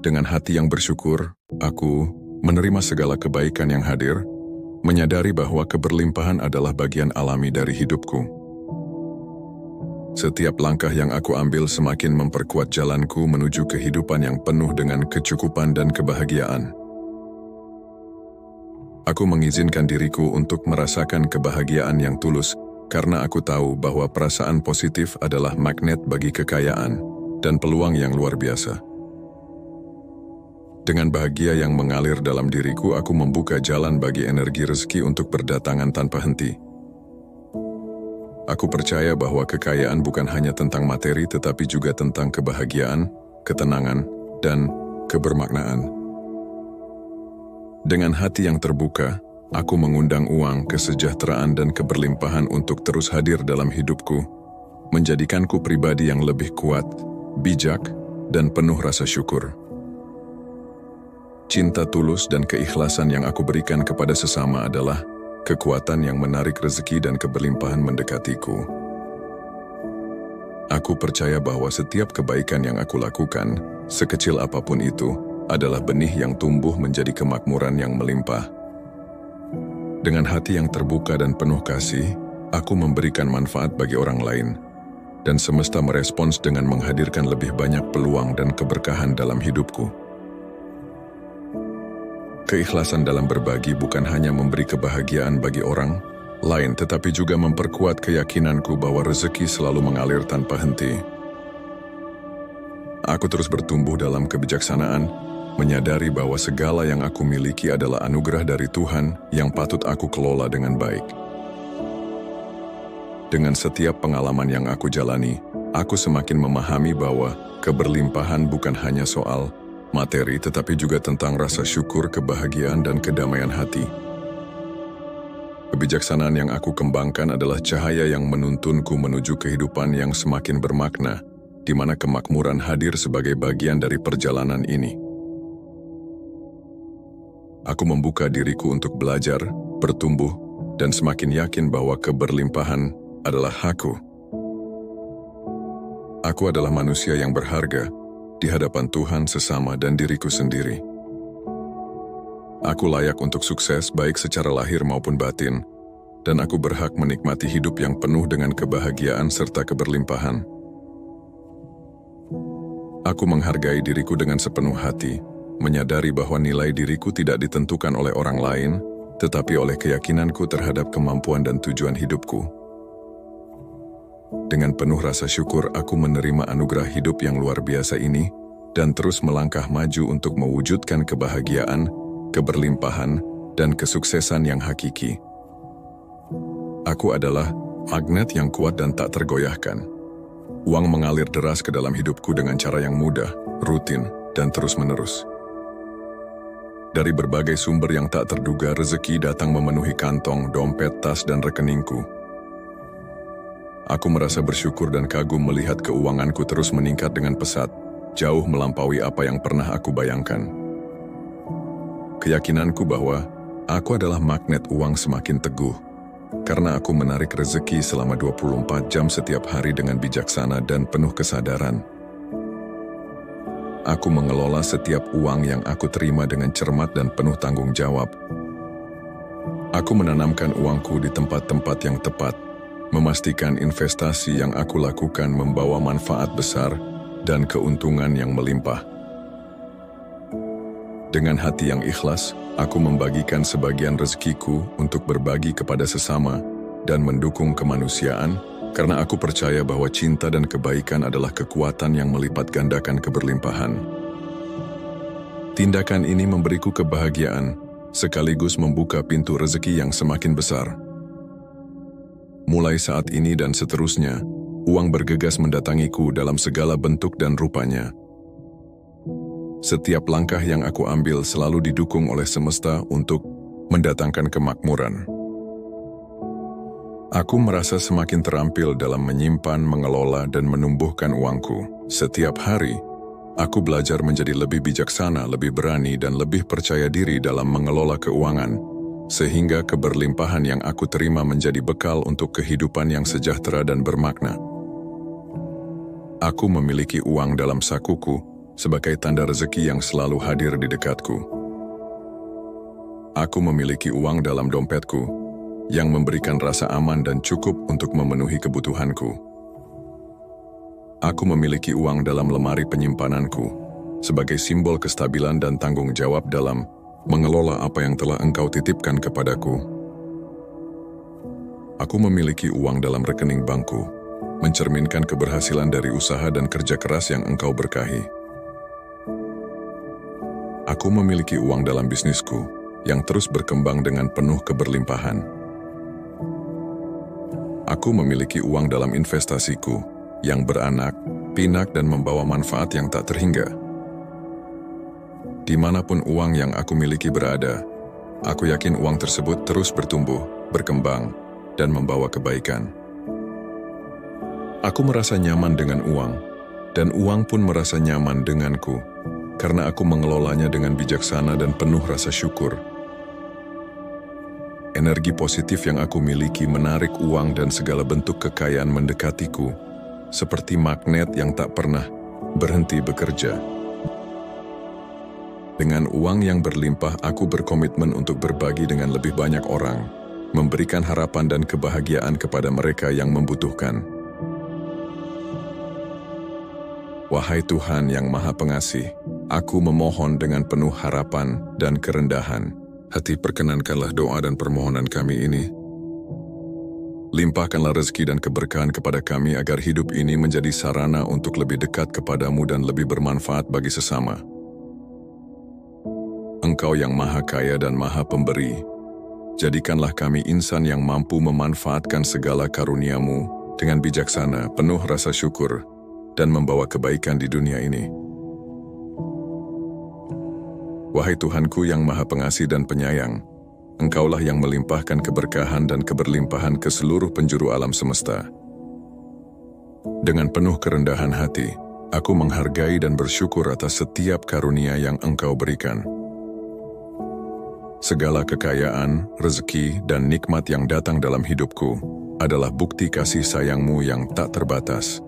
Dengan hati yang bersyukur, aku menerima segala kebaikan yang hadir, menyadari bahwa keberlimpahan adalah bagian alami dari hidupku. Setiap langkah yang aku ambil semakin memperkuat jalanku menuju kehidupan yang penuh dengan kecukupan dan kebahagiaan. Aku mengizinkan diriku untuk merasakan kebahagiaan yang tulus karena aku tahu bahwa perasaan positif adalah magnet bagi kekayaan dan peluang yang luar biasa. Dengan bahagia yang mengalir dalam diriku, aku membuka jalan bagi energi rezeki untuk berdatangan tanpa henti. Aku percaya bahwa kekayaan bukan hanya tentang materi tetapi juga tentang kebahagiaan, ketenangan, dan kebermaknaan. Dengan hati yang terbuka, aku mengundang uang, kesejahteraan, dan keberlimpahan untuk terus hadir dalam hidupku, menjadikanku pribadi yang lebih kuat, bijak, dan penuh rasa syukur. Cinta tulus dan keikhlasan yang aku berikan kepada sesama adalah kekuatan yang menarik rezeki dan keberlimpahan mendekatiku. Aku percaya bahwa setiap kebaikan yang aku lakukan, sekecil apapun itu, adalah benih yang tumbuh menjadi kemakmuran yang melimpah. Dengan hati yang terbuka dan penuh kasih, aku memberikan manfaat bagi orang lain, dan semesta merespons dengan menghadirkan lebih banyak peluang dan keberkahan dalam hidupku. Keikhlasan dalam berbagi bukan hanya memberi kebahagiaan bagi orang lain, tetapi juga memperkuat keyakinanku bahwa rezeki selalu mengalir tanpa henti. Aku terus bertumbuh dalam kebijaksanaan, menyadari bahwa segala yang aku miliki adalah anugerah dari Tuhan yang patut aku kelola dengan baik. Dengan setiap pengalaman yang aku jalani, aku semakin memahami bahwa keberlimpahan bukan hanya soal materi tetapi juga tentang rasa syukur, kebahagiaan, dan kedamaian hati. Kebijaksanaan yang aku kembangkan adalah cahaya yang menuntunku menuju kehidupan yang semakin bermakna, di mana kemakmuran hadir sebagai bagian dari perjalanan ini. Aku membuka diriku untuk belajar, bertumbuh, dan semakin yakin bahwa keberlimpahan adalah hakku. Aku adalah manusia yang berharga di hadapan Tuhan, sesama, dan diriku sendiri. Aku layak untuk sukses baik secara lahir maupun batin, dan aku berhak menikmati hidup yang penuh dengan kebahagiaan serta keberlimpahan. Aku menghargai diriku dengan sepenuh hati, menyadari bahwa nilai diriku tidak ditentukan oleh orang lain, tetapi oleh keyakinanku terhadap kemampuan dan tujuan hidupku. Dengan penuh rasa syukur, aku menerima anugerah hidup yang luar biasa ini, dan terus melangkah maju untuk mewujudkan kebahagiaan, keberlimpahan, dan kesuksesan yang hakiki. Aku adalah magnet yang kuat dan tak tergoyahkan. Uang mengalir deras ke dalam hidupku dengan cara yang mudah, rutin, dan terus-menerus. Dari berbagai sumber yang tak terduga, rezeki datang memenuhi kantong, dompet, tas, dan rekeningku. Aku merasa bersyukur dan kagum melihat keuanganku terus meningkat dengan pesat, jauh melampaui apa yang pernah aku bayangkan. Keyakinanku bahwa aku adalah magnet uang semakin teguh, karena aku menarik rezeki selama 24 jam setiap hari dengan bijaksana dan penuh kesadaran. Aku mengelola setiap uang yang aku terima dengan cermat dan penuh tanggung jawab. Aku menanamkan uangku di tempat-tempat yang tepat, memastikan investasi yang aku lakukan membawa manfaat besar dan keuntungan yang melimpah. Dengan hati yang ikhlas, aku membagikan sebagian rezekiku untuk berbagi kepada sesama dan mendukung kemanusiaan, karena aku percaya bahwa cinta dan kebaikan adalah kekuatan yang melipat gandakan keberlimpahan. Tindakan ini memberiku kebahagiaan, sekaligus membuka pintu rezeki yang semakin besar. Mulai saat ini dan seterusnya, Uang bergegas mendatangiku dalam segala bentuk dan rupanya. Setiap langkah yang aku ambil selalu didukung oleh semesta untuk mendatangkan kemakmuran. Aku merasa semakin terampil dalam menyimpan, mengelola, dan menumbuhkan uangku. Setiap hari, aku belajar menjadi lebih bijaksana, lebih berani, dan lebih percaya diri dalam mengelola keuangan, sehingga keberlimpahan yang aku terima menjadi bekal untuk kehidupan yang sejahtera dan bermakna. Aku memiliki uang dalam sakuku sebagai tanda rezeki yang selalu hadir di dekatku. Aku memiliki uang dalam dompetku yang memberikan rasa aman dan cukup untuk memenuhi kebutuhanku. Aku memiliki uang dalam lemari penyimpananku sebagai simbol kestabilan dan tanggung jawab dalam mengelola apa yang telah Engkau titipkan kepadaku. Aku memiliki uang dalam rekening bankku, mencerminkan keberhasilan dari usaha dan kerja keras yang Engkau berkahi. Aku memiliki uang dalam bisnisku yang terus berkembang dengan penuh keberlimpahan. Aku memiliki uang dalam investasiku yang beranak, pinak dan membawa manfaat yang tak terhingga. Dimanapun uang yang aku miliki berada, aku yakin uang tersebut terus bertumbuh, berkembang, dan membawa kebaikan. Aku merasa nyaman dengan uang, dan uang pun merasa nyaman denganku, karena aku mengelolanya dengan bijaksana dan penuh rasa syukur. Energi positif yang aku miliki menarik uang dan segala bentuk kekayaan mendekatiku, seperti magnet yang tak pernah berhenti bekerja. Dengan uang yang berlimpah, aku berkomitmen untuk berbagi dengan lebih banyak orang, memberikan harapan dan kebahagiaan kepada mereka yang membutuhkan. Wahai Tuhan yang Maha Pengasih, aku memohon dengan penuh harapan dan kerendahan hati, perkenankanlah doa dan permohonan kami ini. Limpahkanlah rezeki dan keberkahan kepada kami agar hidup ini menjadi sarana untuk lebih dekat kepadamu dan lebih bermanfaat bagi sesama. Engkau yang Maha Kaya dan Maha Pemberi, jadikanlah kami insan yang mampu memanfaatkan segala karunia-Mu dengan bijaksana, penuh rasa syukur, dan membawa kebaikan di dunia ini. Wahai Tuhanku yang Maha Pengasih dan Penyayang, Engkaulah yang melimpahkan keberkahan dan keberlimpahan ke seluruh penjuru alam semesta. Dengan penuh kerendahan hati, aku menghargai dan bersyukur atas setiap karunia yang Engkau berikan. Segala kekayaan, rezeki, dan nikmat yang datang dalam hidupku adalah bukti kasih sayang-Mu yang tak terbatas.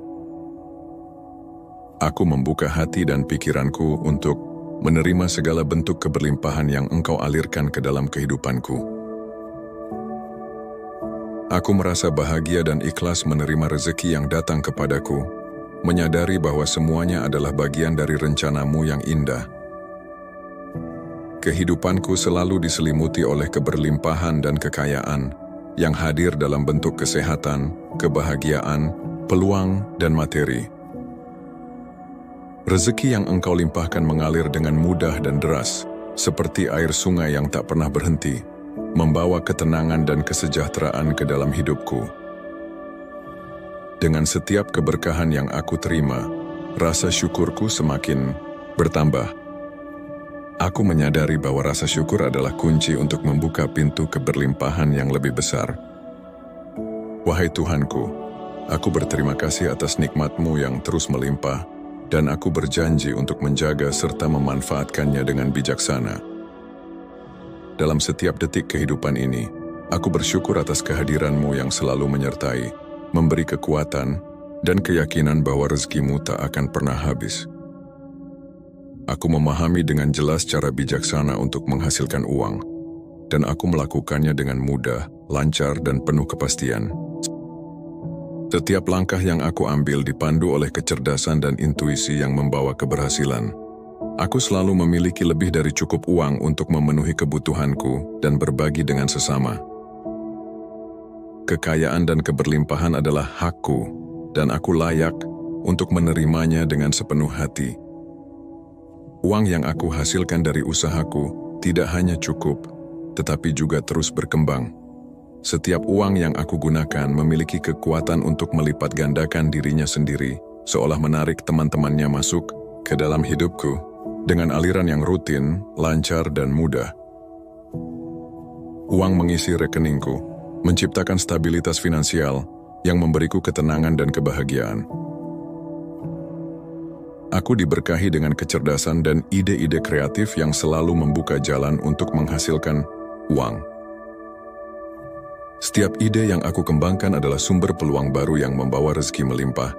Aku membuka hati dan pikiranku untuk menerima segala bentuk keberlimpahan yang Engkau alirkan ke dalam kehidupanku. Aku merasa bahagia dan ikhlas menerima rezeki yang datang kepadaku, menyadari bahwa semuanya adalah bagian dari rencana-Mu yang indah. Kehidupanku selalu diselimuti oleh keberlimpahan dan kekayaan yang hadir dalam bentuk kesehatan, kebahagiaan, peluang, dan materi. Rezeki yang Engkau limpahkan mengalir dengan mudah dan deras, seperti air sungai yang tak pernah berhenti, membawa ketenangan dan kesejahteraan ke dalam hidupku. Dengan setiap keberkahan yang aku terima, rasa syukurku semakin bertambah. Aku menyadari bahwa rasa syukur adalah kunci untuk membuka pintu keberlimpahan yang lebih besar. Wahai Tuhanku, aku berterima kasih atas nikmat-Mu yang terus melimpah, dan aku berjanji untuk menjaga serta memanfaatkannya dengan bijaksana. Dalam setiap detik kehidupan ini, aku bersyukur atas kehadiran-Mu yang selalu menyertai, memberi kekuatan, dan keyakinan bahwa rezeki-Mu tak akan pernah habis. Aku memahami dengan jelas cara bijaksana untuk menghasilkan uang, dan aku melakukannya dengan mudah, lancar, dan penuh kepastian. Setiap langkah yang aku ambil dipandu oleh kecerdasan dan intuisi yang membawa keberhasilan. Aku selalu memiliki lebih dari cukup uang untuk memenuhi kebutuhanku dan berbagi dengan sesama. Kekayaan dan keberlimpahan adalah hakku, dan aku layak untuk menerimanya dengan sepenuh hati. Uang yang aku hasilkan dari usahaku tidak hanya cukup, tetapi juga terus berkembang. Setiap uang yang aku gunakan memiliki kekuatan untuk melipat gandakan dirinya sendiri, seolah menarik teman-temannya masuk ke dalam hidupku dengan aliran yang rutin, lancar, dan mudah. Uang mengisi rekeningku, menciptakan stabilitas finansial yang memberiku ketenangan dan kebahagiaan. Aku diberkahi dengan kecerdasan dan ide-ide kreatif yang selalu membuka jalan untuk menghasilkan uang. Setiap ide yang aku kembangkan adalah sumber peluang baru yang membawa rezeki melimpah.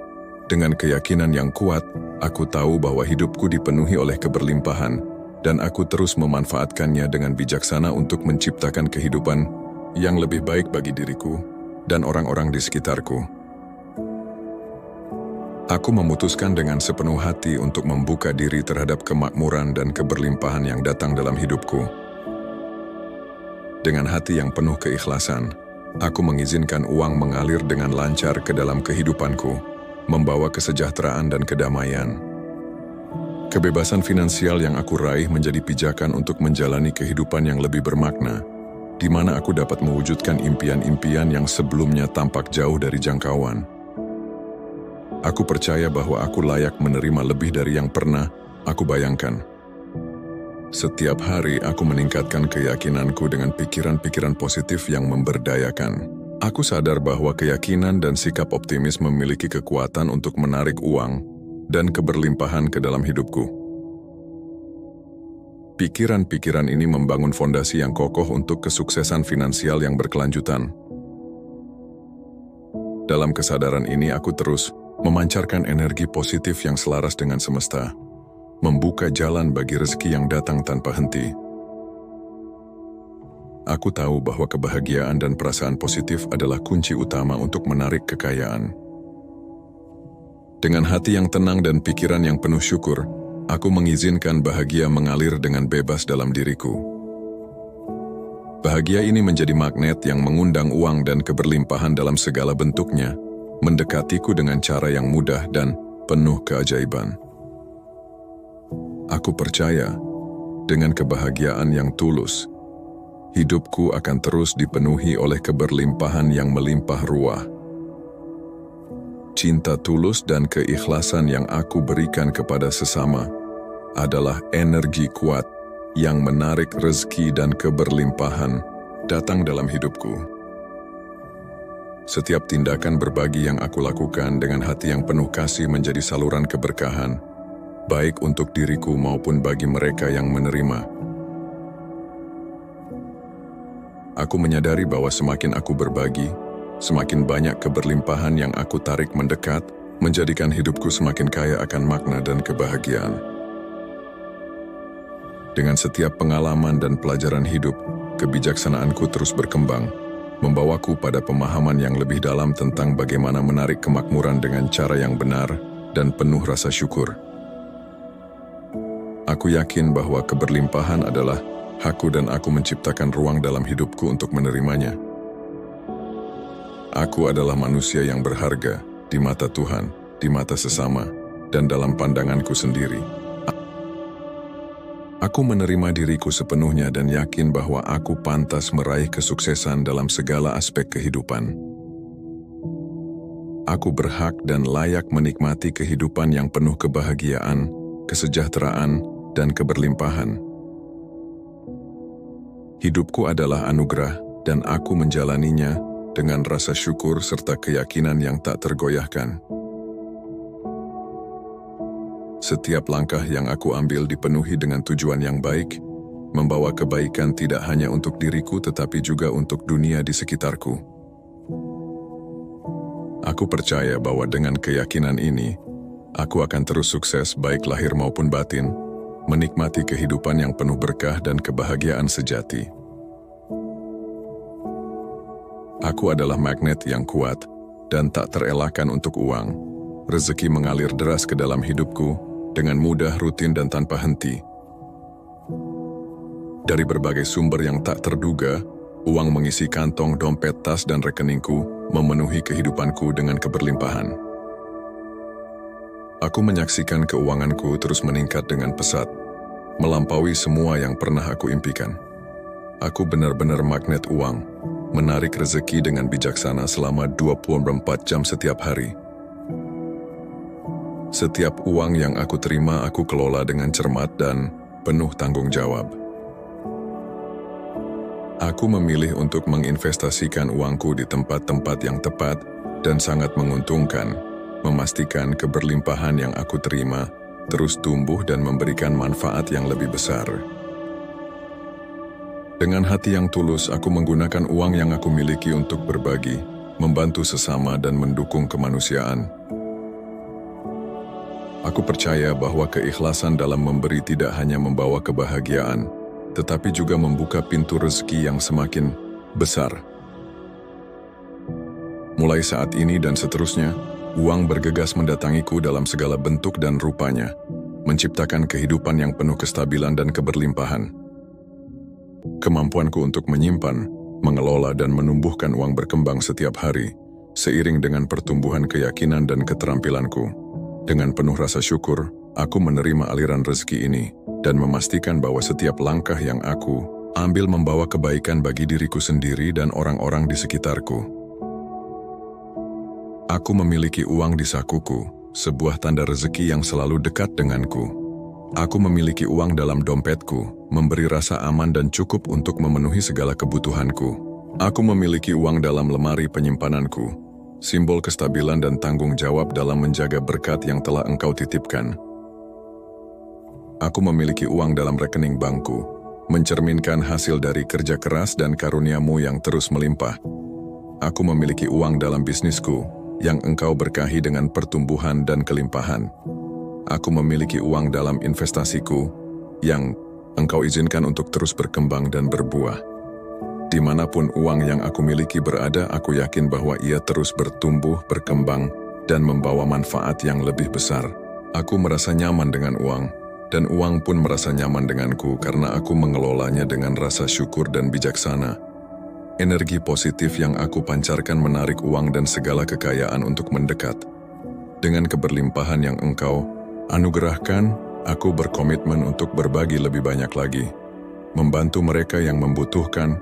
Dengan keyakinan yang kuat, aku tahu bahwa hidupku dipenuhi oleh keberlimpahan, dan aku terus memanfaatkannya dengan bijaksana untuk menciptakan kehidupan yang lebih baik bagi diriku dan orang-orang di sekitarku. Aku memutuskan dengan sepenuh hati untuk membuka diri terhadap kemakmuran dan keberlimpahan yang datang dalam hidupku. Dengan hati yang penuh keikhlasan, aku mengizinkan uang mengalir dengan lancar ke dalam kehidupanku, membawa kesejahteraan dan kedamaian. Kebebasan finansial yang aku raih menjadi pijakan untuk menjalani kehidupan yang lebih bermakna, di mana aku dapat mewujudkan impian-impian yang sebelumnya tampak jauh dari jangkauan. Aku percaya bahwa aku layak menerima lebih dari yang pernah aku bayangkan. Setiap hari aku meningkatkan keyakinanku dengan pikiran-pikiran positif yang memberdayakan. Aku sadar bahwa keyakinan dan sikap optimis memiliki kekuatan untuk menarik uang dan keberlimpahan ke dalam hidupku. Pikiran-pikiran ini membangun fondasi yang kokoh untuk kesuksesan finansial yang berkelanjutan. Dalam kesadaran ini aku terus memancarkan energi positif yang selaras dengan semesta, membuka jalan bagi rezeki yang datang tanpa henti. Aku tahu bahwa kebahagiaan dan perasaan positif adalah kunci utama untuk menarik kekayaan. Dengan hati yang tenang dan pikiran yang penuh syukur, aku mengizinkan bahagia mengalir dengan bebas dalam diriku. Bahagia ini menjadi magnet yang mengundang uang dan keberlimpahan dalam segala bentuknya, mendekatiku dengan cara yang mudah dan penuh keajaiban. Aku percaya, dengan kebahagiaan yang tulus, hidupku akan terus dipenuhi oleh keberlimpahan yang melimpah ruah. Cinta tulus dan keikhlasan yang aku berikan kepada sesama adalah energi kuat yang menarik rezeki dan keberlimpahan datang dalam hidupku. Setiap tindakan berbagi yang aku lakukan dengan hati yang penuh kasih menjadi saluran keberkahan, baik untuk diriku maupun bagi mereka yang menerima. Aku menyadari bahwa semakin aku berbagi, semakin banyak keberlimpahan yang aku tarik mendekat, menjadikan hidupku semakin kaya akan makna dan kebahagiaan. Dengan setiap pengalaman dan pelajaran hidup, kebijaksanaanku terus berkembang, membawaku pada pemahaman yang lebih dalam tentang bagaimana menarik kemakmuran dengan cara yang benar dan penuh rasa syukur. Aku yakin bahwa keberlimpahan adalah hakku dan aku menciptakan ruang dalam hidupku untuk menerimanya. Aku adalah manusia yang berharga di mata Tuhan, di mata sesama, dan dalam pandanganku sendiri. Aku menerima diriku sepenuhnya dan yakin bahwa aku pantas meraih kesuksesan dalam segala aspek kehidupan. Aku berhak dan layak menikmati kehidupan yang penuh kebahagiaan, kesejahteraan, dan keberlimpahan. Hidupku adalah anugerah dan aku menjalaninya dengan rasa syukur serta keyakinan yang tak tergoyahkan. Setiap langkah yang aku ambil dipenuhi dengan tujuan yang baik, membawa kebaikan tidak hanya untuk diriku tetapi juga untuk dunia di sekitarku. Aku percaya bahwa dengan keyakinan ini, aku akan terus sukses baik lahir maupun batin, menikmati kehidupan yang penuh berkah dan kebahagiaan sejati. Aku adalah magnet yang kuat dan tak terelakkan untuk uang. Rezeki mengalir deras ke dalam hidupku dengan mudah, rutin, dan tanpa henti. Dari berbagai sumber yang tak terduga, uang mengisi kantong, dompet, tas, dan rekeningku, memenuhi kehidupanku dengan keberlimpahan. Aku menyaksikan keuanganku terus meningkat dengan pesat, melampaui semua yang pernah aku impikan. Aku benar-benar magnet uang, menarik rezeki dengan bijaksana selama 24 jam setiap hari. Setiap uang yang aku terima aku kelola dengan cermat dan penuh tanggung jawab. Aku memilih untuk menginvestasikan uangku di tempat-tempat yang tepat dan sangat menguntungkan, memastikan keberlimpahan yang aku terima terus tumbuh dan memberikan manfaat yang lebih besar. Dengan hati yang tulus, aku menggunakan uang yang aku miliki untuk berbagi, membantu sesama dan mendukung kemanusiaan. Aku percaya bahwa keikhlasan dalam memberi tidak hanya membawa kebahagiaan, tetapi juga membuka pintu rezeki yang semakin besar. Mulai saat ini dan seterusnya, uang bergegas mendatangiku dalam segala bentuk dan rupanya, menciptakan kehidupan yang penuh kestabilan dan keberlimpahan. Kemampuanku untuk menyimpan, mengelola dan menumbuhkan uang berkembang setiap hari, seiring dengan pertumbuhan keyakinan dan keterampilanku. Dengan penuh rasa syukur, aku menerima aliran rezeki ini dan memastikan bahwa setiap langkah yang aku ambil membawa kebaikan bagi diriku sendiri dan orang-orang di sekitarku. Aku memiliki uang di sakuku, sebuah tanda rezeki yang selalu dekat denganku. Aku memiliki uang dalam dompetku, memberi rasa aman dan cukup untuk memenuhi segala kebutuhanku. Aku memiliki uang dalam lemari penyimpananku, simbol kestabilan dan tanggung jawab dalam menjaga berkat yang telah Engkau titipkan. Aku memiliki uang dalam rekening bankku, mencerminkan hasil dari kerja keras dan karunia-Mu yang terus melimpah. Aku memiliki uang dalam bisnisku, yang Engkau berkahi dengan pertumbuhan dan kelimpahan. Aku memiliki uang dalam investasiku, yang Engkau izinkan untuk terus berkembang dan berbuah. Dimanapun uang yang aku miliki berada, aku yakin bahwa ia terus bertumbuh, berkembang, dan membawa manfaat yang lebih besar. Aku merasa nyaman dengan uang, dan uang pun merasa nyaman denganku karena aku mengelolanya dengan rasa syukur dan bijaksana. Energi positif yang aku pancarkan menarik uang dan segala kekayaan untuk mendekat. Dengan keberlimpahan yang Engkau anugerahkan, aku berkomitmen untuk berbagi lebih banyak lagi, membantu mereka yang membutuhkan,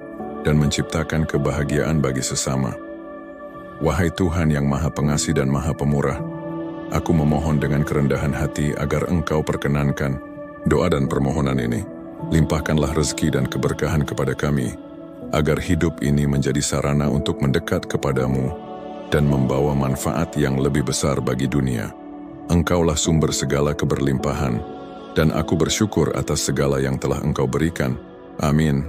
dan menciptakan kebahagiaan bagi sesama. Wahai Tuhan yang Maha Pengasih dan Maha Pemurah, aku memohon dengan kerendahan hati agar Engkau perkenankan doa dan permohonan ini. Limpahkanlah rezeki dan keberkahan kepada kami, agar hidup ini menjadi sarana untuk mendekat kepadamu dan membawa manfaat yang lebih besar bagi dunia. Engkaulah sumber segala keberlimpahan, dan aku bersyukur atas segala yang telah Engkau berikan. Amin.